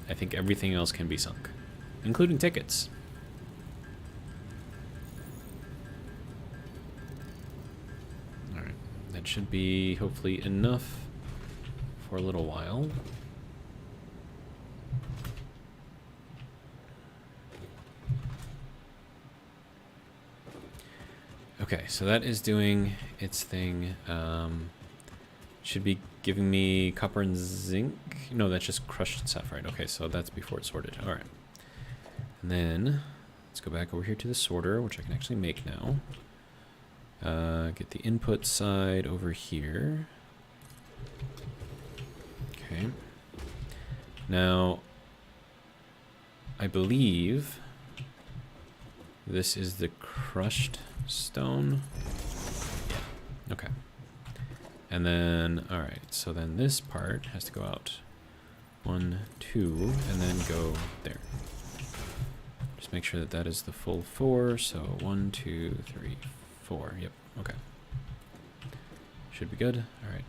[SPEAKER 1] I think everything else can be sunk, including tickets. Alright, that should be hopefully enough for a little while. Okay, so that is doing its thing. Should be giving me copper and zinc. No, that's just crushed sapphire. Okay, so that's before it's sorted. All right. And then let's go back over here to the sorter, which I can actually make now. Get the input side over here. Okay. Now, I believe this is the crushed stone. Yeah. Okay. And then, all right, so then this part has to go out 1, 2, and then go there. Just make sure that that is the full 4. So 1, 2, 3, 4. Yep. Okay. Should be good. All right.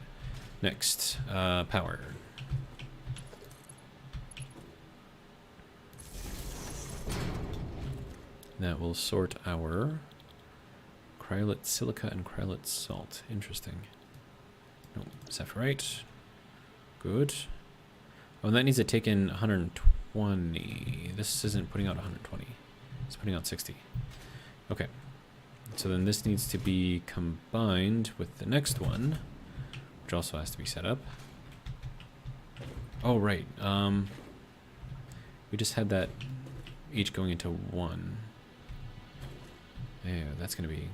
[SPEAKER 1] Next, power. That will sort our cryolite silica and cryolite salt. Interesting. No, sapphirite. Good. Oh, and that needs to take in 120. This isn't putting out 120. It's putting out 60. Okay. So then this needs to be combined with the next one, which also has to be set up. Oh, right. We just had that each going into 1. Yeah, that's going to be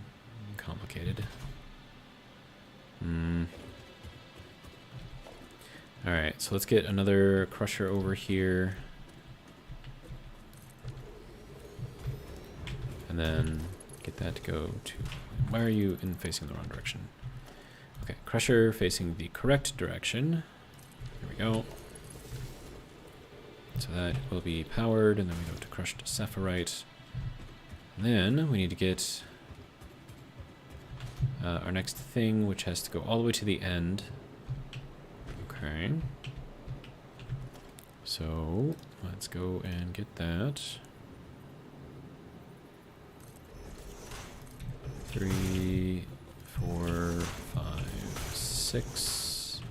[SPEAKER 1] complicated. Alright, so let's get another crusher over here. And then get that to go to... Why are you facing the wrong direction? Okay, crusher facing the correct direction. Here we go. So that will be powered, and then we go to crushed sapphirite. And then we need to get our next thing, which has to go all the way to the end. Okay. So let's go and get that. 3, 4, 5, 6.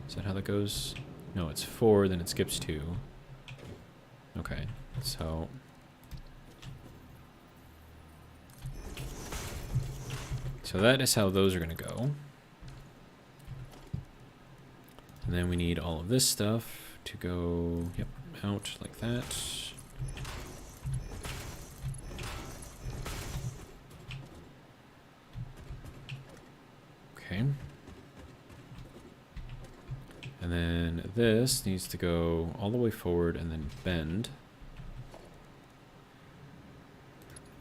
[SPEAKER 1] Is that how that goes? No, it's 4, then it skips 2. Okay, so that is how those are going to go. And then we need all of this stuff to go, yep, out like that. Okay. And then this needs to go all the way forward and then bend.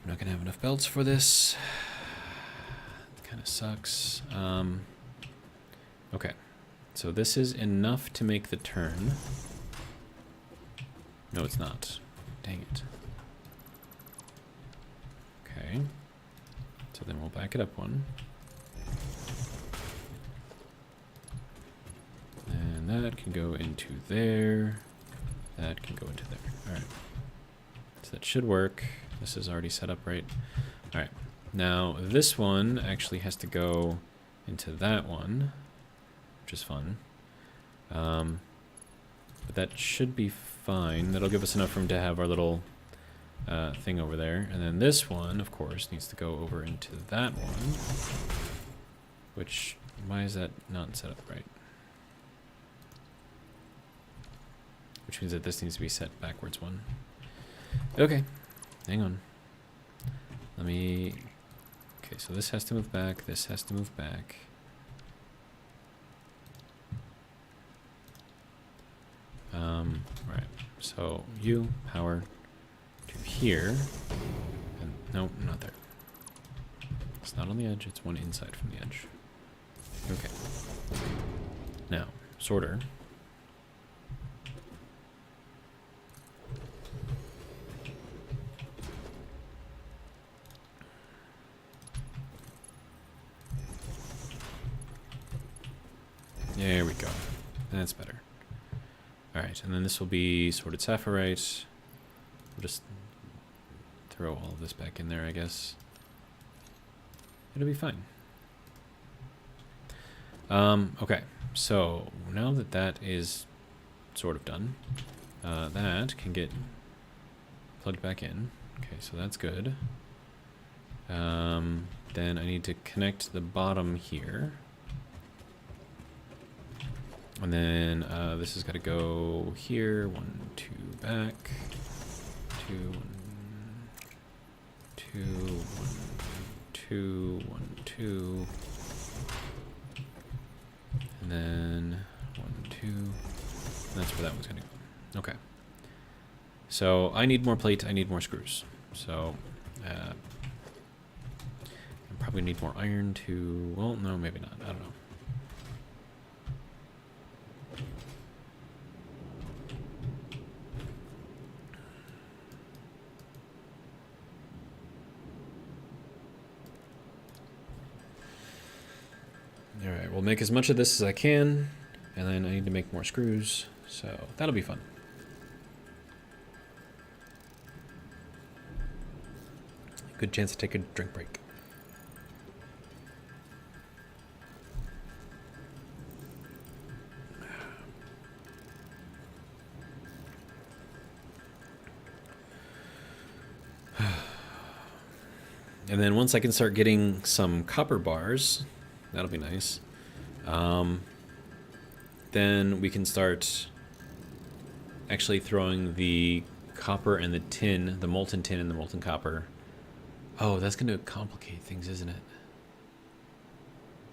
[SPEAKER 1] I'm not going to have enough belts for this. Kind of sucks. Okay. So this is enough to make the turn. No, it's not. Dang it. Okay. So then we'll back it up one. And that can go into there. That can go into there. Alright. So that should work. This is already set up right. Alright. Now, this one actually has to go into that one, which is fun. But that should be fine. That'll give us enough room to have our little thing over there. And then this one, of course, needs to go over into that one. Which, why is that not set up right? Which means that this needs to be set backwards one. Okay, hang on. Let me... Okay, so this has to move back, this has to move back. Right, so you power to here. And no, not there. It's not on the edge, it's one inside from the edge. Okay. Now, sorter. There we go. That's better. Alright, and then this will be sorted sapphirite. We'll just throw all of this back in there, I guess. It'll be fine. Okay, so now that that is sort of done, that can get plugged back in. Okay, so that's good. Then I need to connect the bottom here. And then this has got to go here. 1, 2, back. 2, 1, 2, 1, 2, 1, 2. And then 1, 2. And that's where that one's going to go. Okay. So I need more plate. I need more screws. So I probably need more iron to... Well, no, maybe not. I don't know. Alright, we'll make as much of this as I can, and then I need to make more screws, so that'll be fun. Good chance to take a drink break. And then once I can start getting some copper bars, that'll be nice. Then we can start actually throwing the copper and the tin, the molten tin and the molten copper. Oh, that's going to complicate things, isn't it?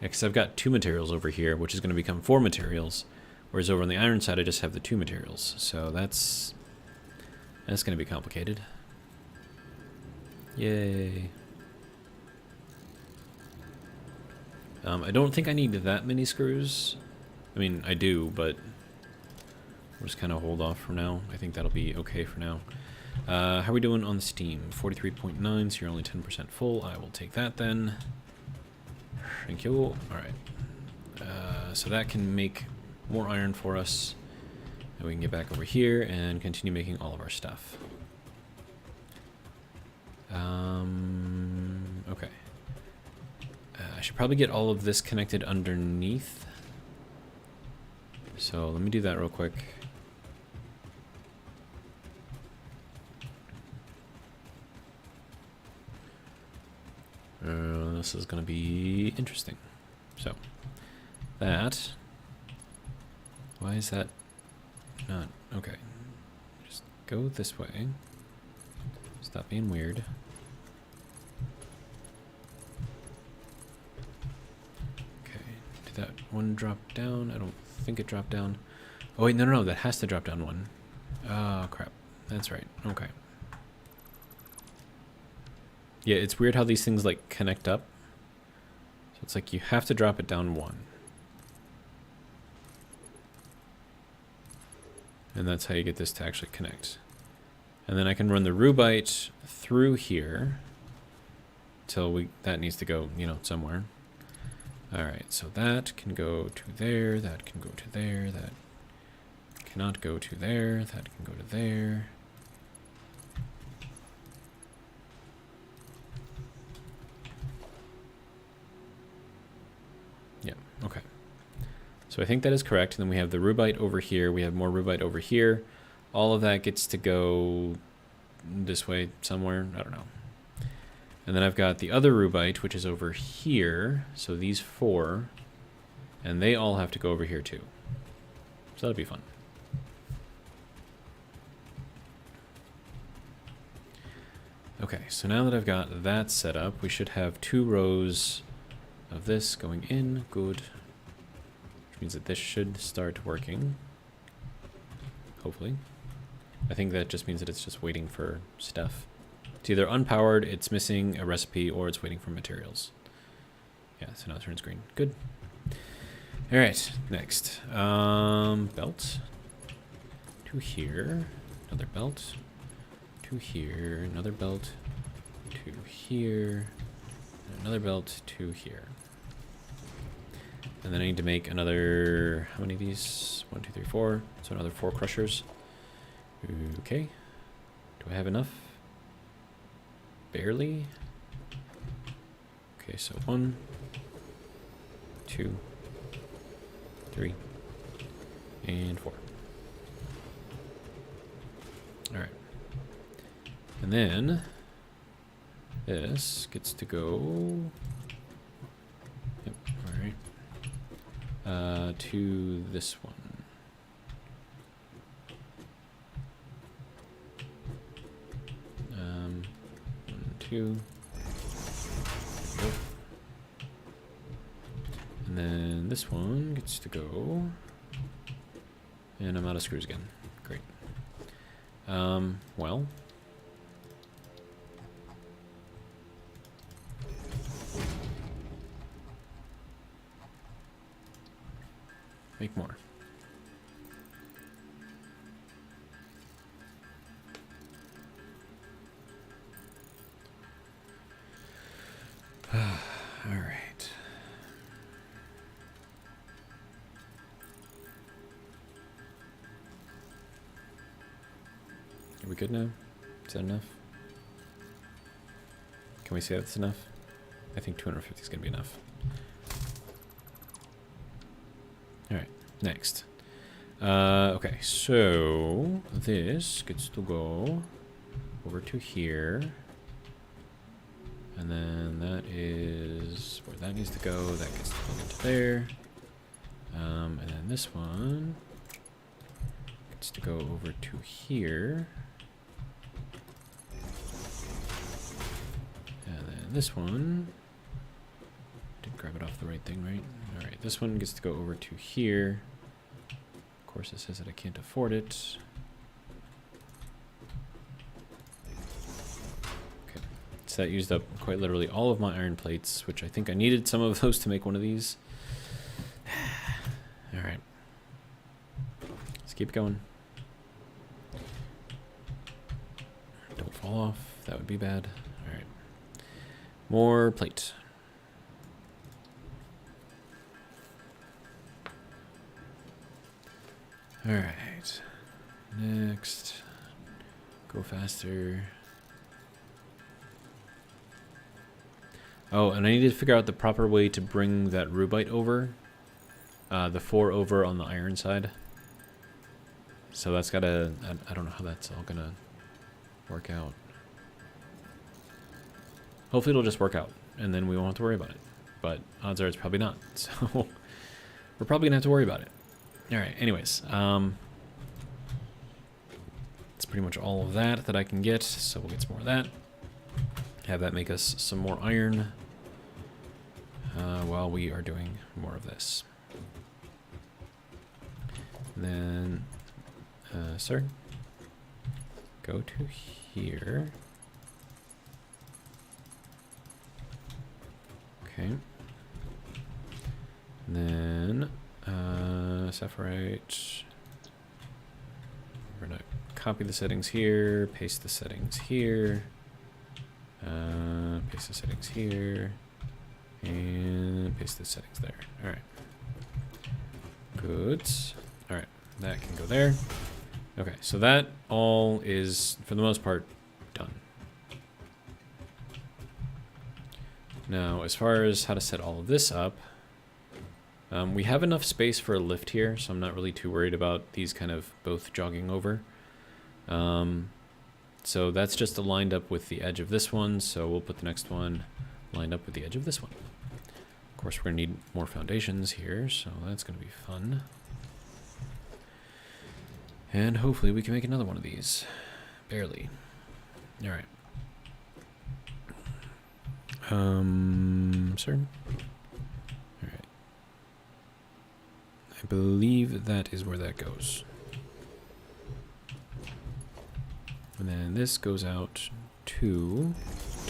[SPEAKER 1] Yeah, because I've got 2 materials over here, which is going to become 4 materials. Whereas over on the iron side, I just have the 2 materials. So that's going to be complicated. Yay. I don't think I need that many screws. I mean, I do, but we'll just kind of hold off for now. I think that'll be okay for now. How are we doing on the steam? 43.9, so you're only 10% full. I will take that then. Thank you. Alright. So that can make more iron for us. And we can get back over here and continue making all of our stuff. Okay. I should probably get all of this connected underneath. So let me do that real quick. This is going to be interesting. So, that. Why is that not? Okay. Just go this way. Stop being weird. Okay. Did that one drop down? I don't think it dropped down. Oh, wait, no, that has to drop down one. Oh, crap. That's right. Okay. Yeah, it's weird how these things, like, connect up. So it's like you have to drop it down one. And that's how you get this to actually connect. And then I can run the rubite through here till that needs to go, you know, somewhere. All right, so that can go to there, that can go to there, that cannot go to there, that can go to there. Yeah, okay. So I think that is correct. And then we have the rubite over here. We have more rubite over here. All of that gets to go this way somewhere. I don't know. And then I've got the other rubite, which is over here. So these four. And they all have to go over here too. So that'll be fun. Okay, so now that I've got that set up, we should have 2 rows of this going in. Good. Which means that this should start working. Hopefully. I think that just means that it's just waiting for stuff. It's either unpowered, it's missing a recipe, or it's waiting for materials. Yeah, so now it turns green. Good. Alright, next. Belt. To here. Another belt. To here. Another belt. To here. Another belt to here. And then I need to make another, how many of these? 1, 2, 3, 4. So another 4 crushers. Okay. Do I have enough? Barely. Okay, so 1, 2, 3, and 4. Alright. And then this gets to go. Yep, alright. To this one. 1, 2. Yep. And then this one gets to go. And I'm out of screws again. Great. Well. Make more. All right. Are we good now? Is that enough? Can we say that's enough? I think 250 is going to be enough. Alright, next. Okay, so this gets to go over to here. And then that is where that needs to go. That gets to plug into there. And then this one gets to go over to here. And then this one. Didn't grab it off the right thing, right? Alright, this one gets to go over to here. Of course, it says that I can't afford it. Okay, So that used up quite literally all of my iron plates, which I think I needed some of those to make one of these. All right. Let's keep going. Don't fall off. That would be bad. All right. More plate. All right. Next. Go faster. Oh, and I need to figure out the proper way to bring that rubite over. The 4 over on the iron side. So that's gotta... I don't know how that's all gonna work out. Hopefully it'll just work out, and then we won't have to worry about it. But odds are it's probably not. So we're probably gonna have to worry about it. Alright, anyways. That's pretty much all of that I can get, so we'll get some more of that. Have that make us some more iron while we are doing more of this. And then, sir, go to here. Okay. And then, Saphirite. We're gonna copy the settings here, paste the settings here. Paste the settings here, and paste the settings there. All right. Good. All right, that can go there. Okay, so that all is, for the most part, done. Now, as far as how to set all of this up, we have enough space for a lift here, so I'm not really too worried about these kind of both jogging over. So that's just lined up with the edge of this one, so we'll put the next one lined up with the edge of this one. Of course, we're going to need more foundations here, so that's going to be fun. And hopefully we can make another one of these. Barely. Alright. Sir? Alright. I believe that is where that goes. And then this goes out to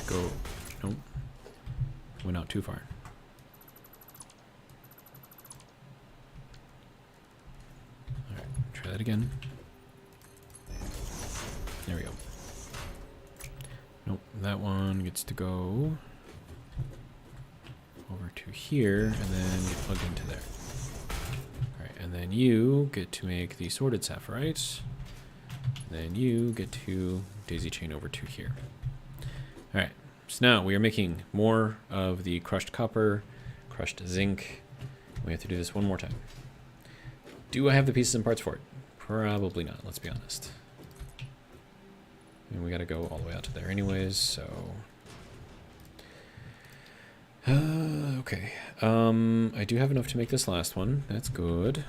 [SPEAKER 1] go, nope, went out too far. All right, try that again. There we go. Nope, that one gets to go over to here and then get plugged into there. All right, and then you get to make the sorted sapphirites. Then you get to daisy chain over to here. All right, so now we are making more of the crushed copper, crushed zinc. We have to do this one more time. Do I have the pieces and parts for it? Probably not, let's be honest. And we gotta go all the way out to there anyways, so. Okay, I do have enough to make this last one, that's good.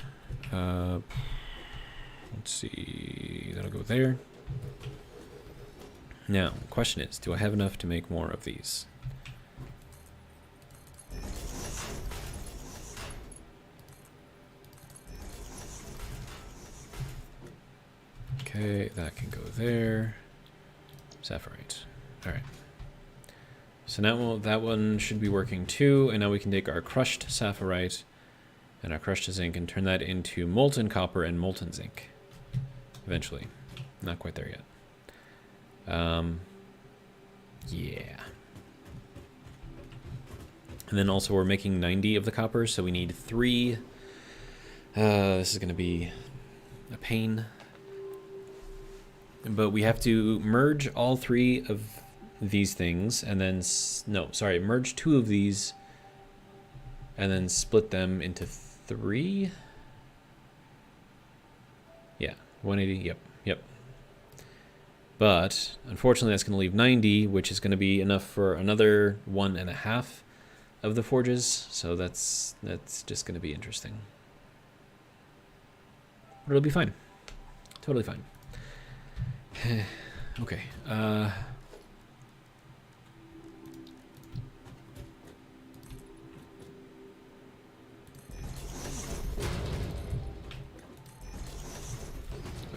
[SPEAKER 1] Let's see, that'll go there. Now, the question is, do I have enough to make more of these? Okay, that can go there. Saphirite. All right. So now that one should be working too, and now we can take our crushed saphirite and our crushed zinc and turn that into molten copper and molten zinc. Eventually. Not quite there yet. Yeah. And then also we're making 90 of the copper, so we need 3. This is going to be a pain. But we have to merge all 3 of these things, and then... No, sorry, merge 2 of these, and then split them into 3? Yeah. 180, yep. But unfortunately that's going to leave 90, which is going to be enough for another 1.5 of the forges, so that's just going to be interesting. But it'll be fine. Totally fine. Okay.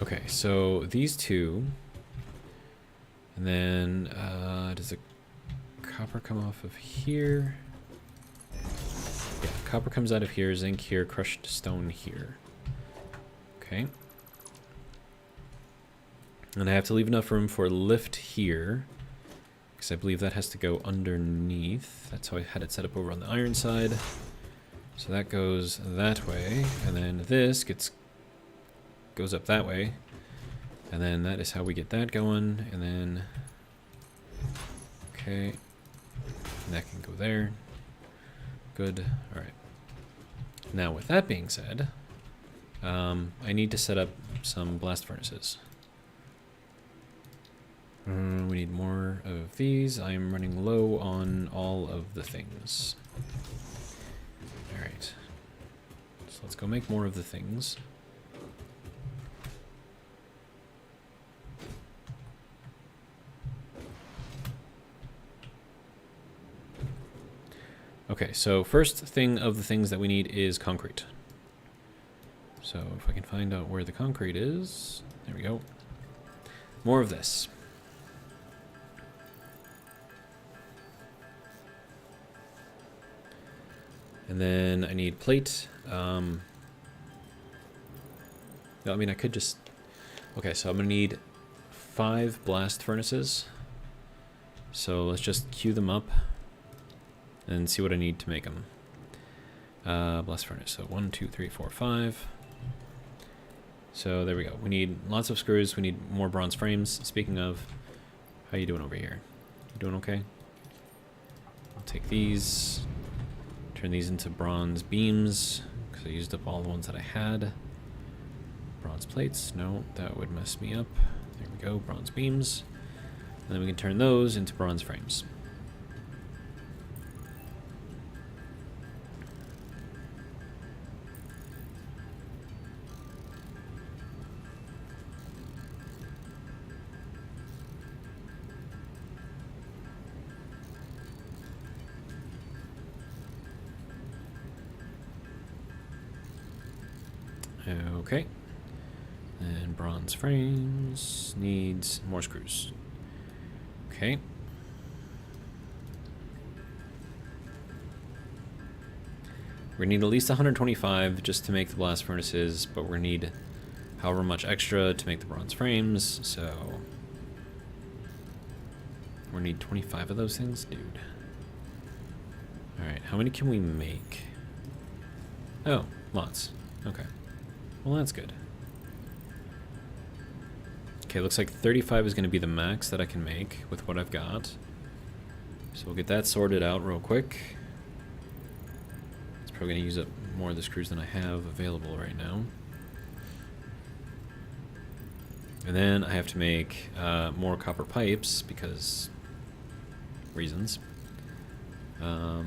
[SPEAKER 1] Okay, so these 2, and then does the copper come off of here. Yeah, copper comes out of here, zinc here, crushed stone here. Okay. And I have to leave enough room for lift here, because I believe that has to go underneath. That's how I had it set up over on the iron side. So that goes that way, and then this goes up that way. And then that is how we get that going, and then... Okay. And that can go there. Good. Alright. Now, with that being said, I need to set up some blast furnaces. We need more of these. I am running low on all of the things. Alright. So let's go make more of the things. Okay, so first thing of the things that we need is concrete. So if I can find out where the concrete is, there we go. More of this. And then I need plate. No, I mean I could just... Okay, so I'm gonna need 5 blast furnaces. So let's just queue them up and see what I need to make them. Blast furnace, so 1, 2, 3, 4, 5. So there we go. We need lots of screws, we need more bronze frames. Speaking of, how you doing over here? You doing okay? I'll take these, turn these into bronze beams, because I used up all the ones that I had. Bronze plates, no, that would mess me up. There we go, bronze beams. And then we can turn those into bronze frames. Okay, and bronze frames needs more screws. Okay. We need at least 125 just to make the blast furnaces, but we need however much extra to make the bronze frames, so we need 25 of those things, dude. Alright, how many can we make? Oh, lots. Okay. Well, that's good. Okay, looks like 35 is going to be the max that I can make with what I've got. So we'll get that sorted out real quick. It's probably going to use up more of the screws than I have available right now. And then I have to make more copper pipes because reasons. Yeah.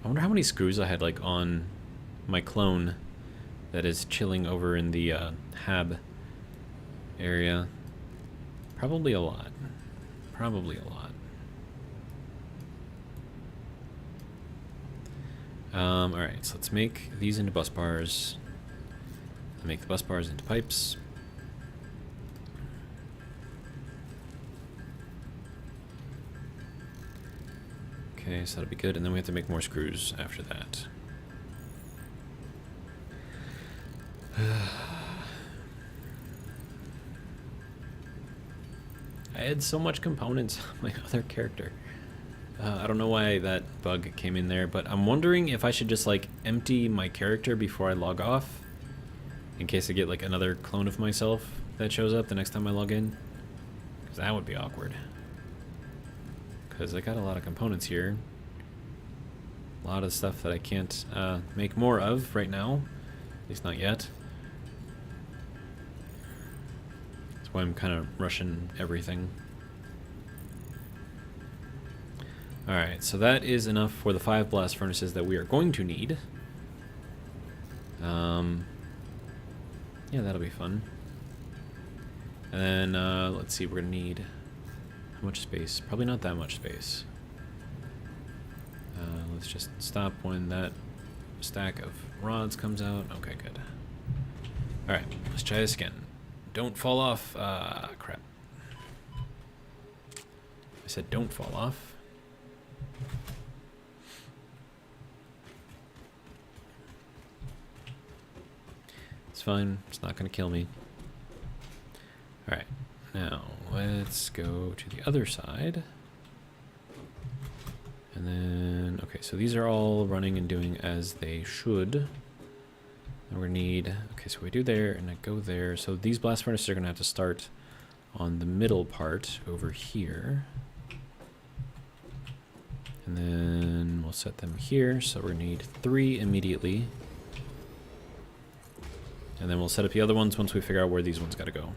[SPEAKER 1] I wonder how many screws I had like on my clone that is chilling over in the hab area. Probably a lot. Probably a lot. Alright, so let's make these into bus bars. Make the bus bars into pipes. Okay, so that'll be good, and then we have to make more screws after that. I had so much components on my other character. I don't know why that bug came in there, but I'm wondering if I should just like empty my character before I log off, in case I get like another clone of myself that shows up the next time I log in, because that would be awkward. Because I got a lot of components here. A lot of stuff that I can't make more of right now. At least not yet. That's why I'm kind of rushing everything. Alright, so that is enough for the 5 blast furnaces that we are going to need. Yeah, that'll be fun. And then, let's see, we're going to need... How much space? Probably not that much space. Let's just stop when that stack of rods comes out. Okay, good. Alright, let's try this again. Don't fall off. Crap. I said don't fall off. It's fine. It's not going to kill me. Alright, now let's go to the other side. And then, okay, so these are all running and doing as they should. And we need, okay, so we do there and I go there. So these blast furnaces are going to have to start on the middle part over here. And then we'll set them here. So we're going to need 3 immediately. And then we'll set up the other ones once we figure out where these ones got to go.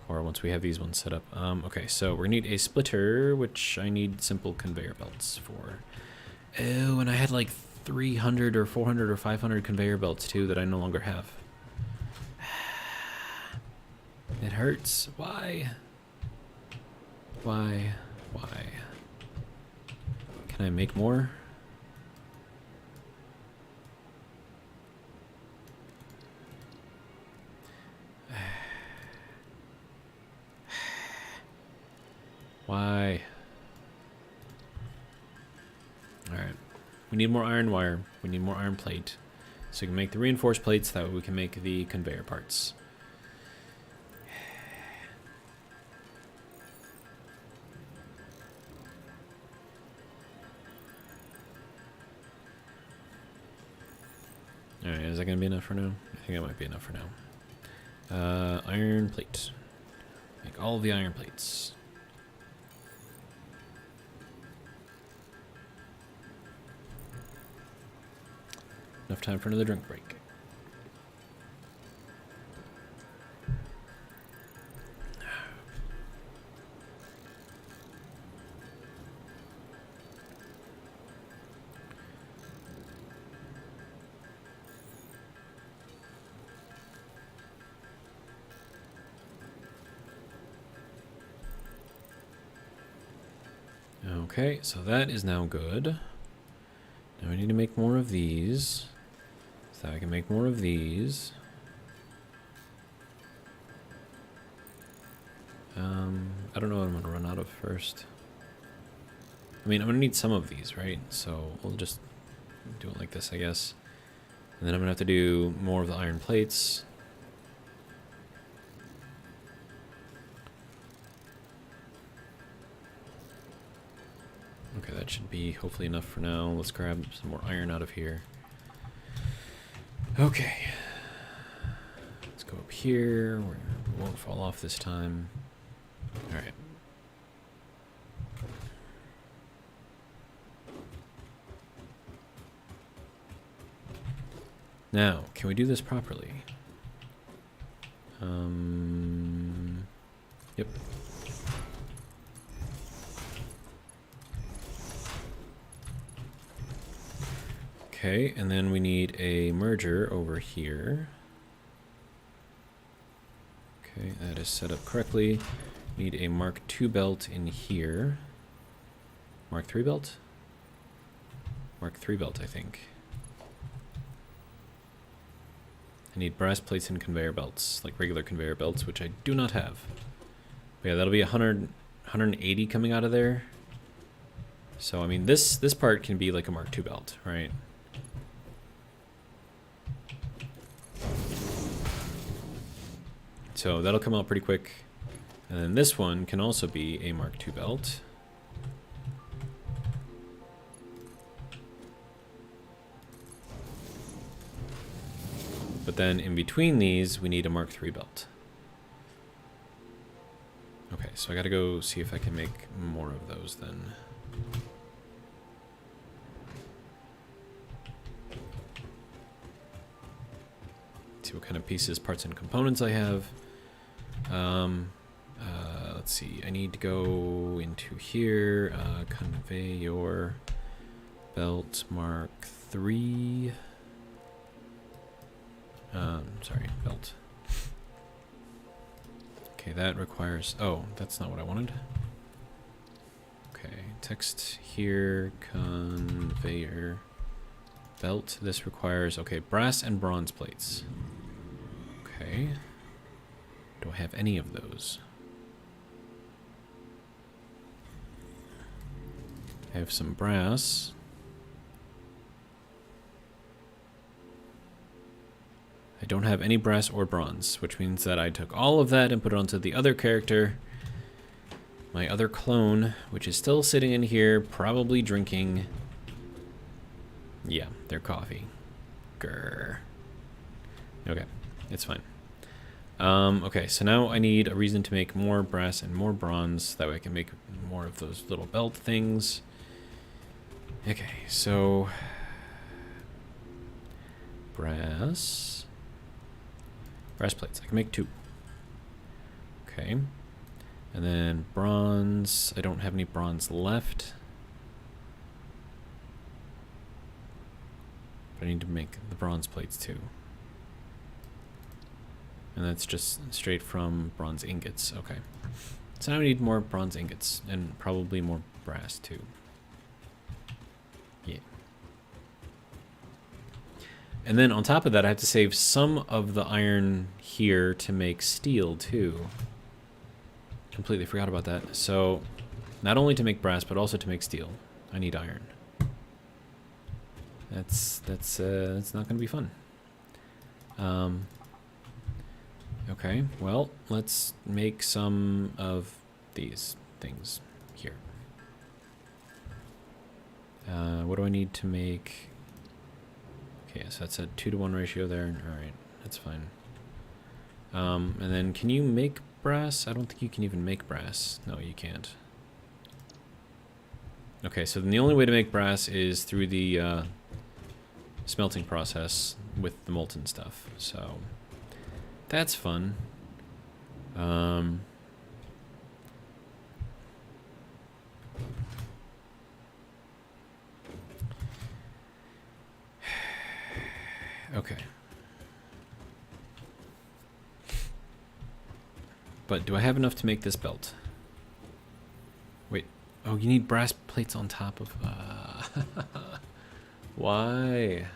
[SPEAKER 1] Or once we have these ones set up. Okay, so we need a splitter, which I need simple conveyor belts for. Oh, and I had like 300 or 400 or 500 conveyor belts too that I no longer have. It hurts. Why? Why? Why? Can I make more? Why? Alright. We need more iron wire. We need more iron plate. So we can make the reinforced plates, that way we can make the conveyor parts. Alright, is that going to be enough for now? I think that might be enough for now. Iron plate. Make all the iron plates. Enough time for another drink break. Okay, so that is now good. Now we need to make more of these. So I can make more of these. I don't know what I'm going to run out of first. I mean, I'm going to need some of these, right? So we'll just do it like this, I guess. And then I'm going to have to do more of the iron plates. Okay, that should be hopefully enough for now. Let's grab some more iron out of here. Okay. Let's go up here. We won't fall off this time. Alright. Now, can we do this properly? Yep. Okay, and then we need a merger over here. Okay, that is set up correctly. Need a Mark II belt in here. Mark III belt? Mark III belt, I think. I need brass plates and conveyor belts, like regular conveyor belts, which I do not have. But yeah, that'll be 180 coming out of there. So, I mean, this part can be like a Mark II belt, right? So that'll come out pretty quick. And then this one can also be a Mark II belt. But then in between these, we need a Mark III belt. Okay, so I gotta go see if I can make more of those then. See what kind of pieces, parts, and components I have. Let's see, I need to go into here, conveyor belt Mark III. Sorry, belt. Okay, that requires, oh, that's not what I wanted. Okay, text here, conveyor belt. This requires, okay, brass and bronze plates. Okay. Do I have any of those? I have some brass. I don't have any brass or bronze, which means that I took all of that and put it onto the other character. My other clone, which is still sitting in here, probably drinking... Yeah, their coffee. Grr. Okay, it's fine. Okay, so now I need a reason to make more brass and more bronze. That way I can make more of those little belt things. Okay, so... Brass plates. I can make 2. Okay. And then bronze. I don't have any bronze left. But I need to make the bronze plates too. And that's just straight from bronze ingots. Okay. So now I need more bronze ingots and probably more brass too. Yeah. And then on top of that, I have to save some of the iron here to make steel too. Completely forgot about that. So not only to make brass, but also to make steel, I need iron. That's not going to be fun. Okay, well, let's make some of these things here. What do I need to make? Okay, so that's a 2-to-1 ratio there. All right, that's fine. And then can you make brass? I don't think you can even make brass. No, you can't. Okay, so then the only way to make brass is through the smelting process with the molten stuff. So that's fun. Okay. But do I have enough to make this belt? Wait. Oh, you need brass plates on top of... Why?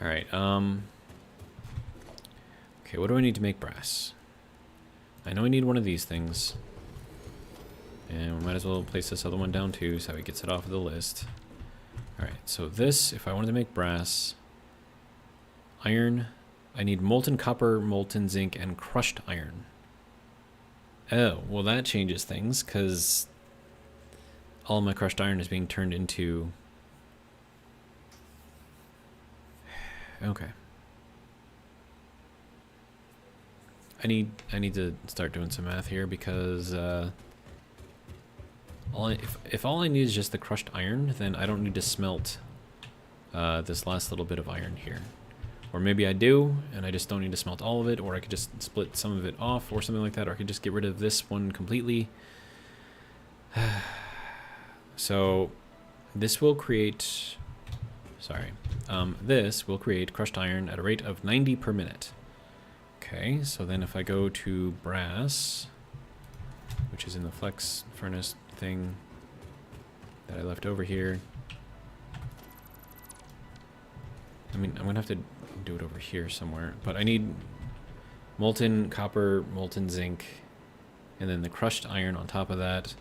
[SPEAKER 1] Alright, okay, what do I need to make brass? I know I need one of these things. And we might as well place this other one down too, so he gets it off of the list. Alright, so this, if I wanted to make brass... Iron... I need molten copper, molten zinc, and crushed iron. Oh, well that changes things, because all my crushed iron is being turned into... Okay. I need to start doing some math here, because if all I need is just the crushed iron, then I don't need to smelt this last little bit of iron here. Or maybe I do, and I just don't need to smelt all of it, or I could just split some of it off, or something like that, or I could just get rid of this one completely. So, this will create... Sorry. This will create crushed iron at a rate of 90 per minute. Okay, so then if I go to brass, which is in the flex furnace thing that I left over here. I mean, I'm going to have to do it over here somewhere, but I need molten copper, molten zinc, and then the crushed iron on top of that.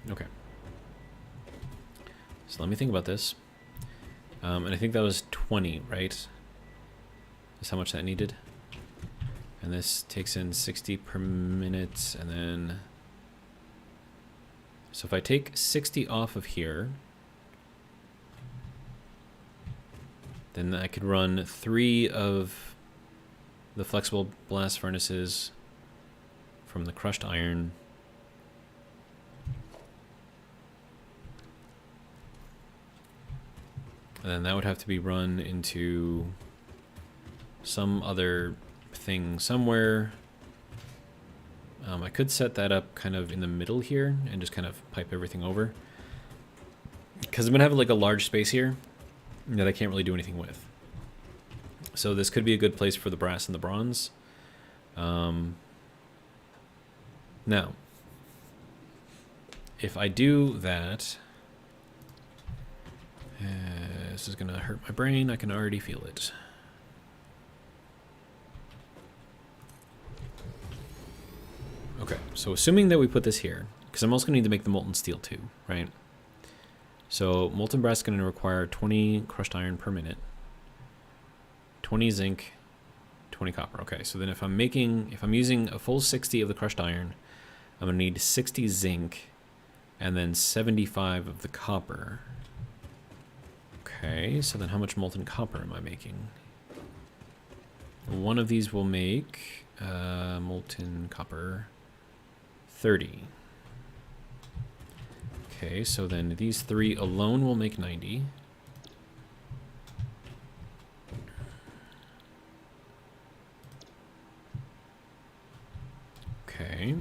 [SPEAKER 1] Okay. So let me think about this. And I think that was 20, right? That's how much that needed. And this takes in 60 per minute, and then... So if I take 60 off of here, then I could run 3 of the flexible blast furnaces from the crushed iron. And then that would have to be run into some other thing somewhere. I could set that up kind of in the middle here and just kind of pipe everything over. Because I'm going to have like a large space here that I can't really do anything with. So this could be a good place for the brass and the bronze. Now, if I do that... this is gonna hurt my brain. I can already feel it. Okay, so assuming that we put this here, because I'm also gonna need to make the molten steel too, right? So molten brass is gonna require 20 crushed iron per minute, 20 zinc, 20 copper. Okay, so then if I'm using a full 60 of the crushed iron, I'm gonna need 60 zinc and then 75 of the copper. Okay, so then how much molten copper am I making? One of these will make molten copper 30. Okay, so then these 3 alone will make 90. Okay.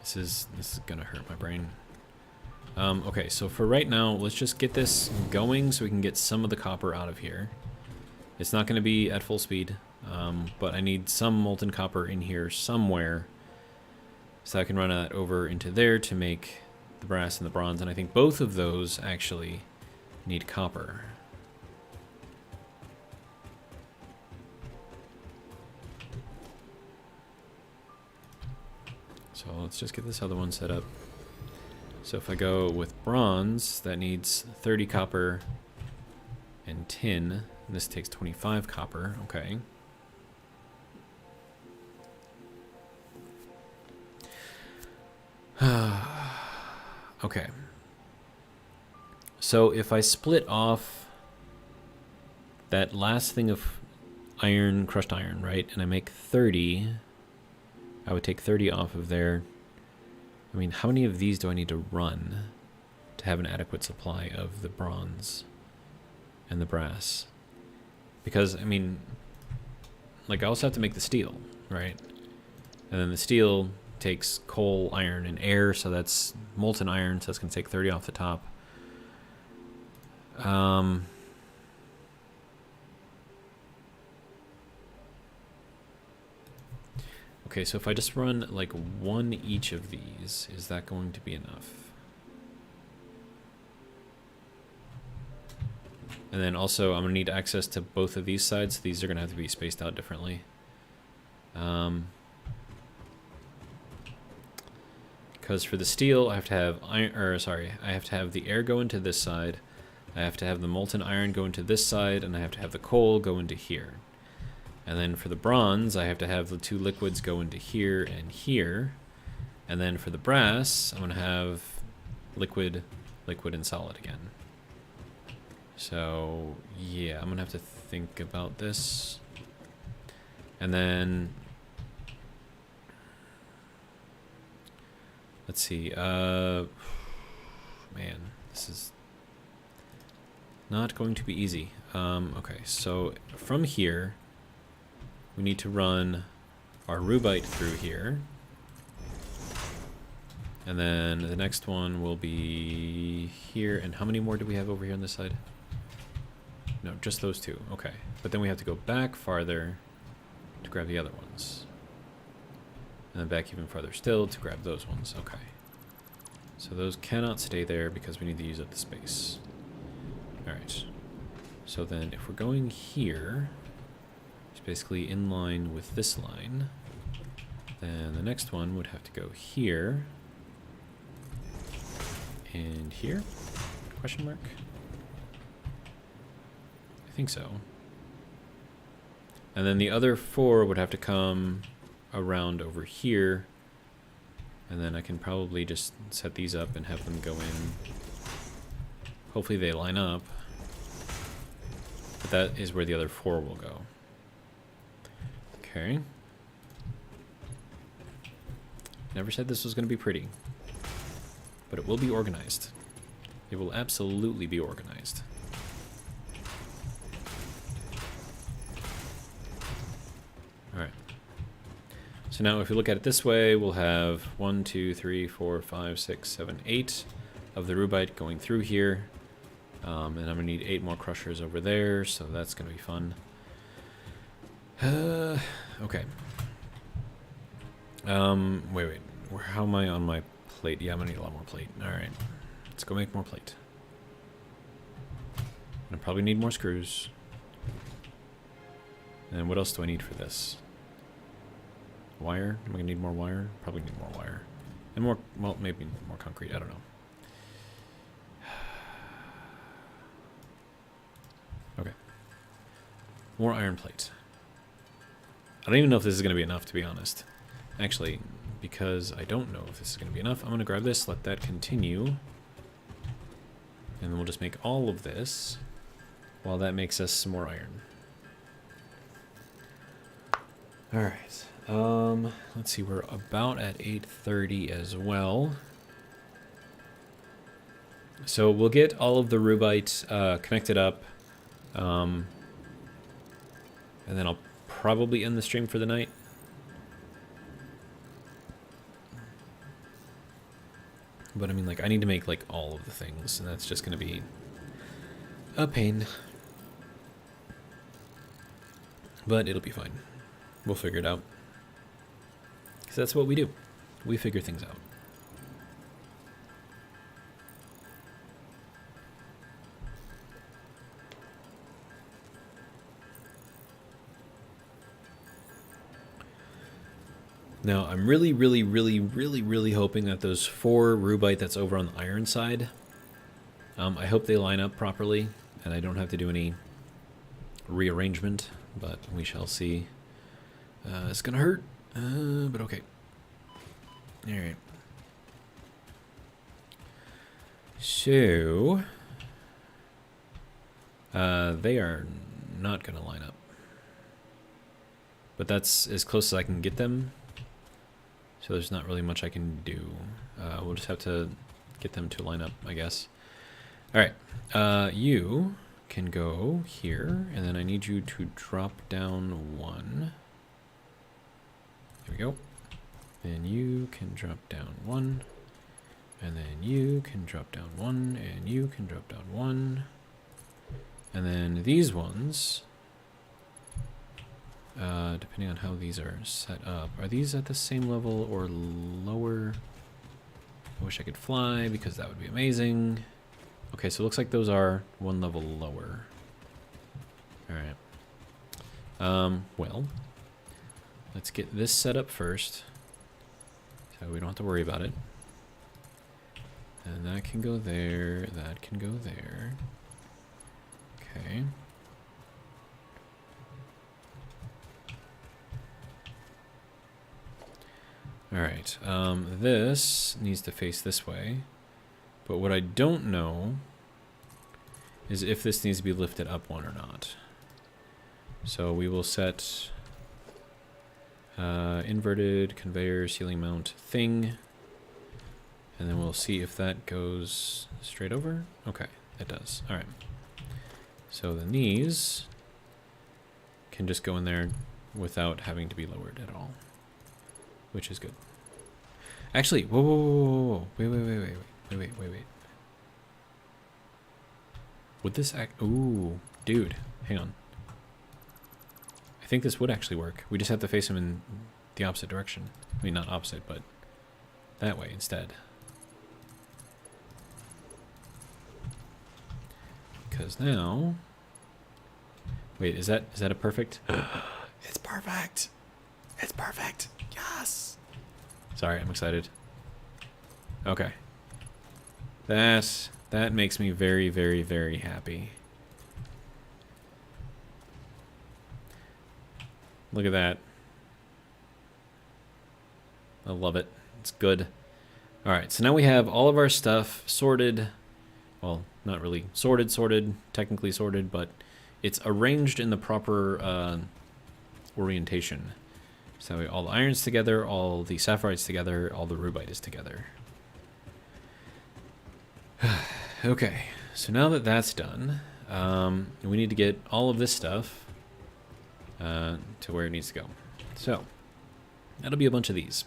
[SPEAKER 1] This is gonna hurt my brain. Okay, so for right now, let's just get this going so we can get some of the copper out of here. It's not gonna be at full speed, but I need some molten copper in here somewhere so I can run that over into there to make the brass and the bronze, and I think both of those actually need copper. So let's just get this other one set up. So if I go with bronze, that needs 30 copper and tin. And this takes 25 copper. Okay. Okay. So if I split off that last thing of iron, crushed iron, right, and I make 30, I would take 30 off of there. I mean, how many of these do I need to run to have an adequate supply of the bronze and the brass? Because, I mean, like, I also have to make the steel, right? And then the steel takes coal, iron, and air, so that's molten iron, so that's going to take 30 off the top. Okay, so if I just run like one each of these, is that going to be enough? And then also I'm gonna need access to both of these sides. These are gonna have to be spaced out differently. Because for the steel, I have to have iron, I have to have the air go into this side. I have to have the molten iron go into this side, and I have to have the coal go into here. And then for the bronze, I have to have the 2 liquids go into here and here. And then for the brass, I'm going to have liquid, liquid, and solid again. So, yeah, I'm going to have to think about this. And then, let's see. Man, this is not going to be easy. Okay, so from here, we need to run our rubite through here. And then the next one will be here. And how many more do we have over here on this side? No, just those 2. Okay. But then we have to go back farther to grab the other ones. And then back even farther still to grab those ones. Okay. So those cannot stay there because we need to use up the space. Alright. So then if we're going here, basically in line with this line, then the next one would have to go here and here, question mark? I think so. And then the other 4 would have to come around over here, and then I can probably just set these up and have them go in. Hopefully they line up, but that is where the other 4 will go. Okay. Never said this was going to be pretty, but it will be organized. It will absolutely be organized. Alright. So now if you look at it this way, we'll have 1, 2, 3, 4, 5, 6, 7, 8 of the rubite going through here. And I'm going to need 8 more crushers over there, so that's going to be fun. Okay. Wait. How am I on my plate. Yeah, I'm gonna need a lot more plate. Alright. Let's go make more plate. I probably need more screws. And what else do I need for this? Wire? Am I gonna need more wire? Probably need more wire. And more, well, maybe more concrete. I don't know. Okay. More iron plate. I don't even know if this is gonna be enough, to be honest. Actually, because I don't know if this is gonna be enough, I'm gonna grab this, let that continue. And then we'll just make all of this while that makes us some more iron. Alright. Let's see, we're about at 8:30 as well. So we'll get all of the rubite connected up. And then I'll probably end the stream for the night. But I mean, like, I need to make, like, all of the things, and that's just gonna be a pain. But it'll be fine. We'll figure it out. Because that's what we do. We figure things out. Now, I'm really hoping that those 4 rubite that's over on the iron side, I hope they line up properly, and I don't have to do any rearrangement, but we shall see. It's gonna hurt, but okay. Alright. So, they are not gonna line up. But that's as close as I can get them. So there's not really much I can do. We'll just have to get them to line up, I guess. Alright, you can go here, and then I need you to drop down 1. There we go. And you can drop down 1. And then you can drop down 1, and you can drop down 1. And then these ones, depending on how these are set up, are these at the same level or lower? I wish I could fly, because that would be amazing. Okay, so it looks like those are 1 level lower. Alright. Well, let's get this set up first, so we don't have to worry about it. And that can go there, that can go there. Okay. Alright, this needs to face this way. But what I don't know is if this needs to be lifted up 1 or not. So we will set inverted conveyor ceiling mount thing. And then we'll see if that goes straight over. Okay, it does. Alright. So then these can just go in there without having to be lowered at all, which is good. Actually, whoa. Wait. Would this act? Ooh, dude, hang on. I think this would actually work. We just have to face him in the opposite direction. I mean, not opposite, but that way instead. Because now, wait, is that a perfect? It's perfect. It's perfect. Yes. Sorry, I'm excited. Okay. That makes me very happy. Look at that. I love it. It's good. All right, so now we have all of our stuff sorted. Well, not really sorted, technically sorted, but it's arranged in the proper orientation. So all the iron's together, all the sapphirite's together, all the rubite is together. Okay, so now that that's done, we need to get all of this stuff to where it needs to go. So that'll be a bunch of these.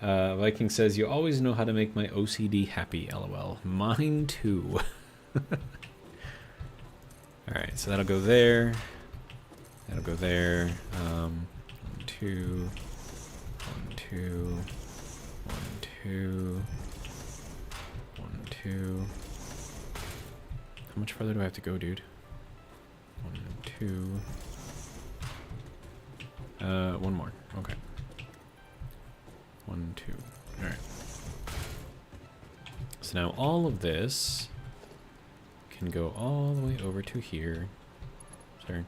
[SPEAKER 1] Viking says, you always know how to make my OCD happy, lol. Mine too. Alright, so that'll go there. That'll go there. 1, 2, 1, 2, 1, 2, 1, 2. How much further do I have to go, dude? 1, 2. One more. Okay. 1, 2. All right. So now all of this can go all the way over to here. Sorry.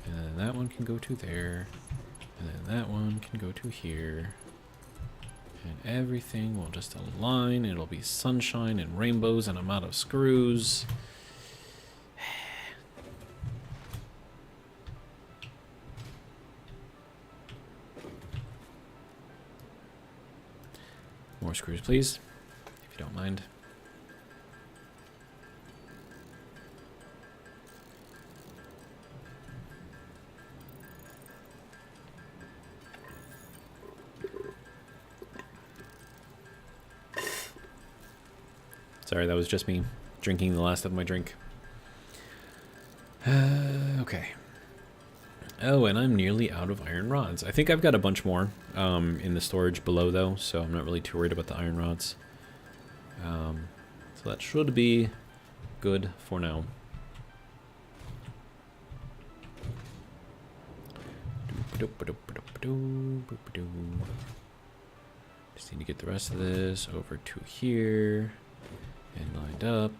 [SPEAKER 1] And then that one can go to there. And then that one can go to here. And everything will just align. It'll be sunshine and rainbows, and I'm out of screws. More screws, please, if you don't mind. Sorry, that was just me drinking the last of my drink. Okay. Oh, and I'm nearly out of iron rods. I think I've got a bunch more in the storage below, though, so I'm not really too worried about the iron rods. So that should be good for now. Just need to get the rest of this over to here and lined up.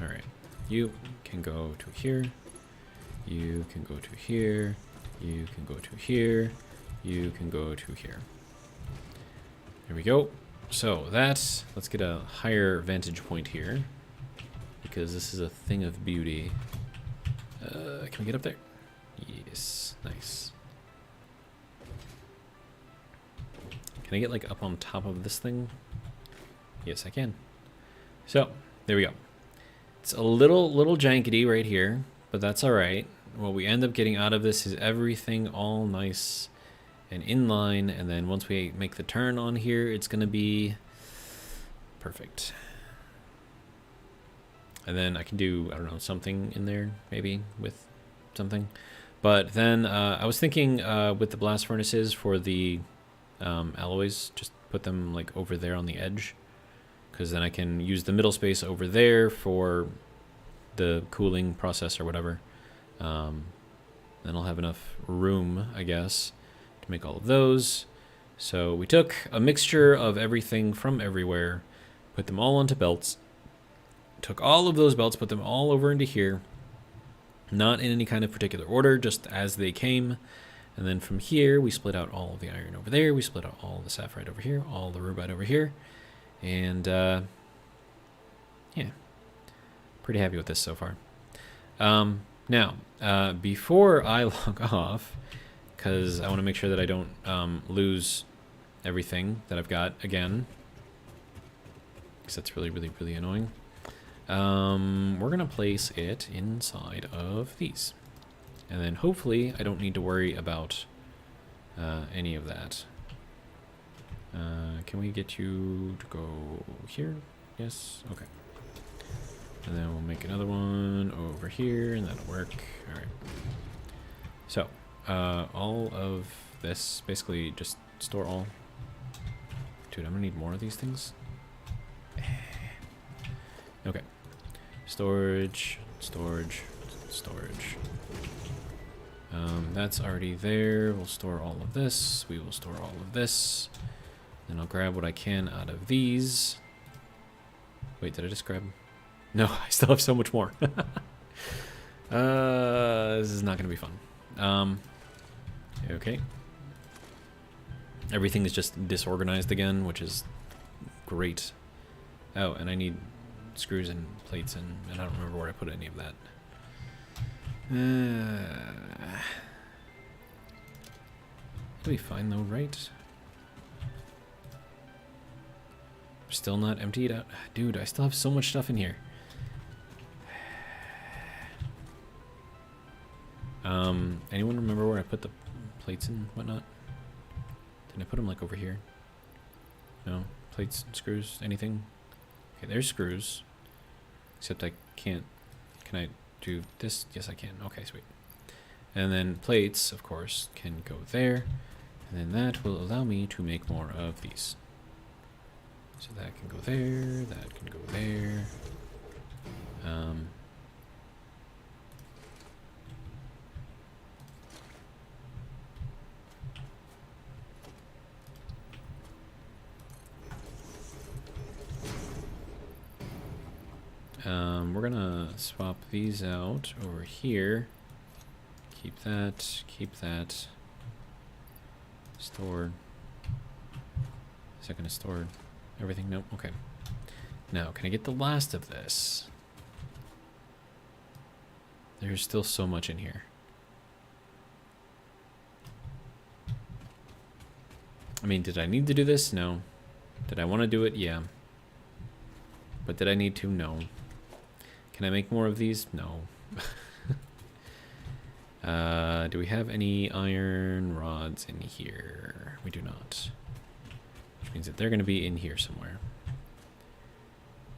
[SPEAKER 1] All right, you can go to here. You can go to here. You can go to here. You can go to here. There we go. So that's, let's get a higher vantage point here, because this is a thing of beauty. Can we get up there? Yes, nice. Can I get like up on top of this thing? Yes, I can. So there we go. It's a little jankety right here, but that's all right. What we end up getting out of this is everything all nice and in line, and then once we make the turn on here, it's gonna be perfect. And then I can do, I don't know, something in there maybe with something. But then I was thinking with the blast furnaces for the alloys, just put them like over there on the edge, because then I can use the middle space over there for the cooling process or whatever. Then I'll have enough room, I guess, to make all of those. So we took a mixture of everything from everywhere, put them all onto belts, took all of those belts, put them all over into here, not in any kind of particular order, just as they came. And then from here, we split out all of the iron over there, we split out all the sapphire over here, all the rubite over here, and yeah, pretty happy with this so far. Now, before I log off, because I want to make sure that I don't lose everything that I've got again, because that's really annoying, we're going to place it inside of these. And then hopefully I don't need to worry about any of that. Can we get you to go here? Yes? Okay. And then we'll make another one over here, and that'll work. All right. So, all of this, basically just store all. Dude, I'm gonna need more of these things. Okay. Storage, storage, storage. That's already there. We'll store all of this. We will store all of this. Then I'll grab what I can out of these. Wait, did I just grab? No, I still have so much more. This is not going to be fun. Okay. Everything is just disorganized again, which is great. Oh, and I need screws and plates, and I don't remember where I put any of that. It'll be fine though, right? Still not emptied out. Dude, I still have so much stuff in here. Anyone remember where I put the plates and whatnot? Did I put them like over here? No? Plates, screws, anything? Okay, there's screws. Except I can't. Can I do this? Yes, I can. Okay, sweet. And then plates, of course, can go there. And And then that will allow me to make more of these. So that can go there, that can go there. We're gonna swap these out over here. Keep that. Stored. Is that gonna store everything? Nope, okay. Now, can I get the last of this? There's still so much in here. I mean, did I need to do this? No. Did I want to do it? Yeah. But did I need to? No. Can I make more of these? No. Do we have any iron rods in here? We do not. Which means that they're going to be in here somewhere.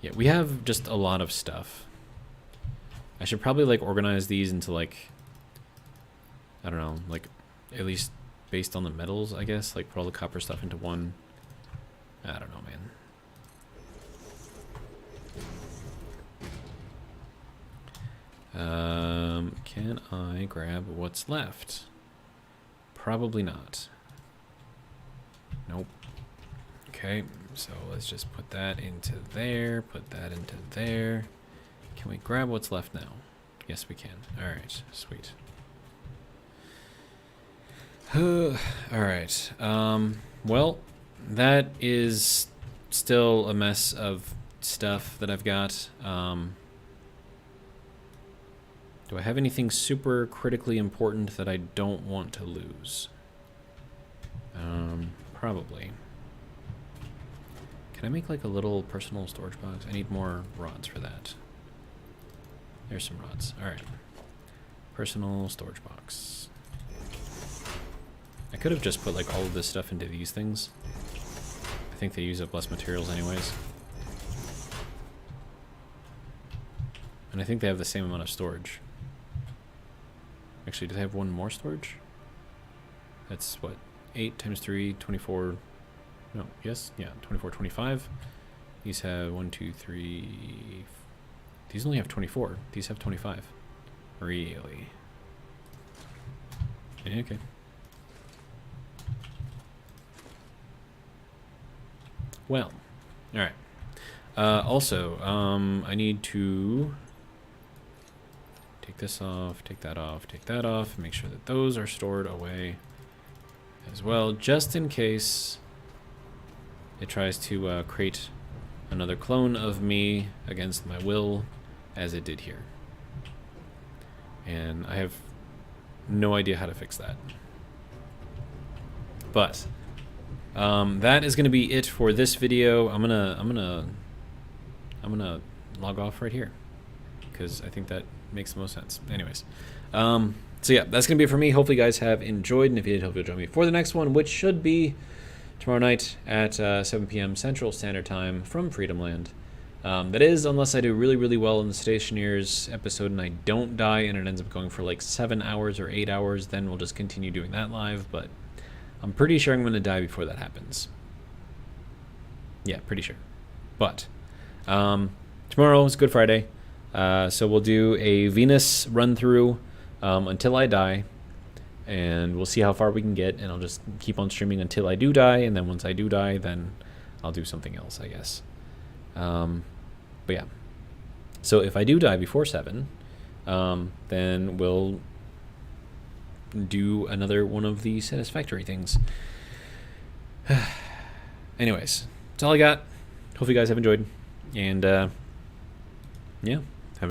[SPEAKER 1] Yeah, we have just a lot of stuff. I should probably like organize these into like, I don't know, like at least based on the metals, I guess. Like put all the copper stuff into one. I don't know, man. Can I grab what's left? Probably not. Nope. Okay, so let's just put that into there, put that into there. Can we grab what's left now? Yes, we can. All right, sweet. All right. Well, that is still a mess of stuff that I've got. Do I have anything super critically important that I don't want to lose? Probably. Can I make like a little personal storage box? I need more rods for that. There's some rods. All right. Personal storage box. I could have just put like all of this stuff into these things. I think they use up less materials anyways. And I think they have the same amount of storage. Actually, do they have one more storage? That's what? 8 times 3, 24. No, yes? Yeah, 24, 25. These have 1, 2, 3. These only have 24. These have 25. Really? Yeah, okay. Well, alright. Also, I need to take this off, take that off, take that off, make sure that those are stored away as well, just in case it tries to create another clone of me against my will, as it did here. And I have no idea how to fix that. But that is going to be it for this video. I'm gonna log off right here because I think that makes the most sense. Anyways, so yeah, that's gonna be it for me. Hopefully you guys have enjoyed, and if you did, hope you'll join me for the next one, which should be tomorrow night at 7 p.m. Central Standard Time from Freedom Land. That is, unless I do really, really well in the Stationeers episode and I don't die and it ends up going for like 7 hours or 8 hours, then we'll just continue doing that live, but I'm pretty sure I'm gonna die before that happens. Yeah, pretty sure. But tomorrow is Good Friday. So we'll do a Venus run through until I die, and we'll see how far we can get, and I'll just keep on streaming until I do die, and then once I do die, then I'll do something else, I guess. But yeah, so if I do die before 7, then we'll do another one of the Satisfactory things. Anyways, that's all I got. Hope you guys have enjoyed, and yeah.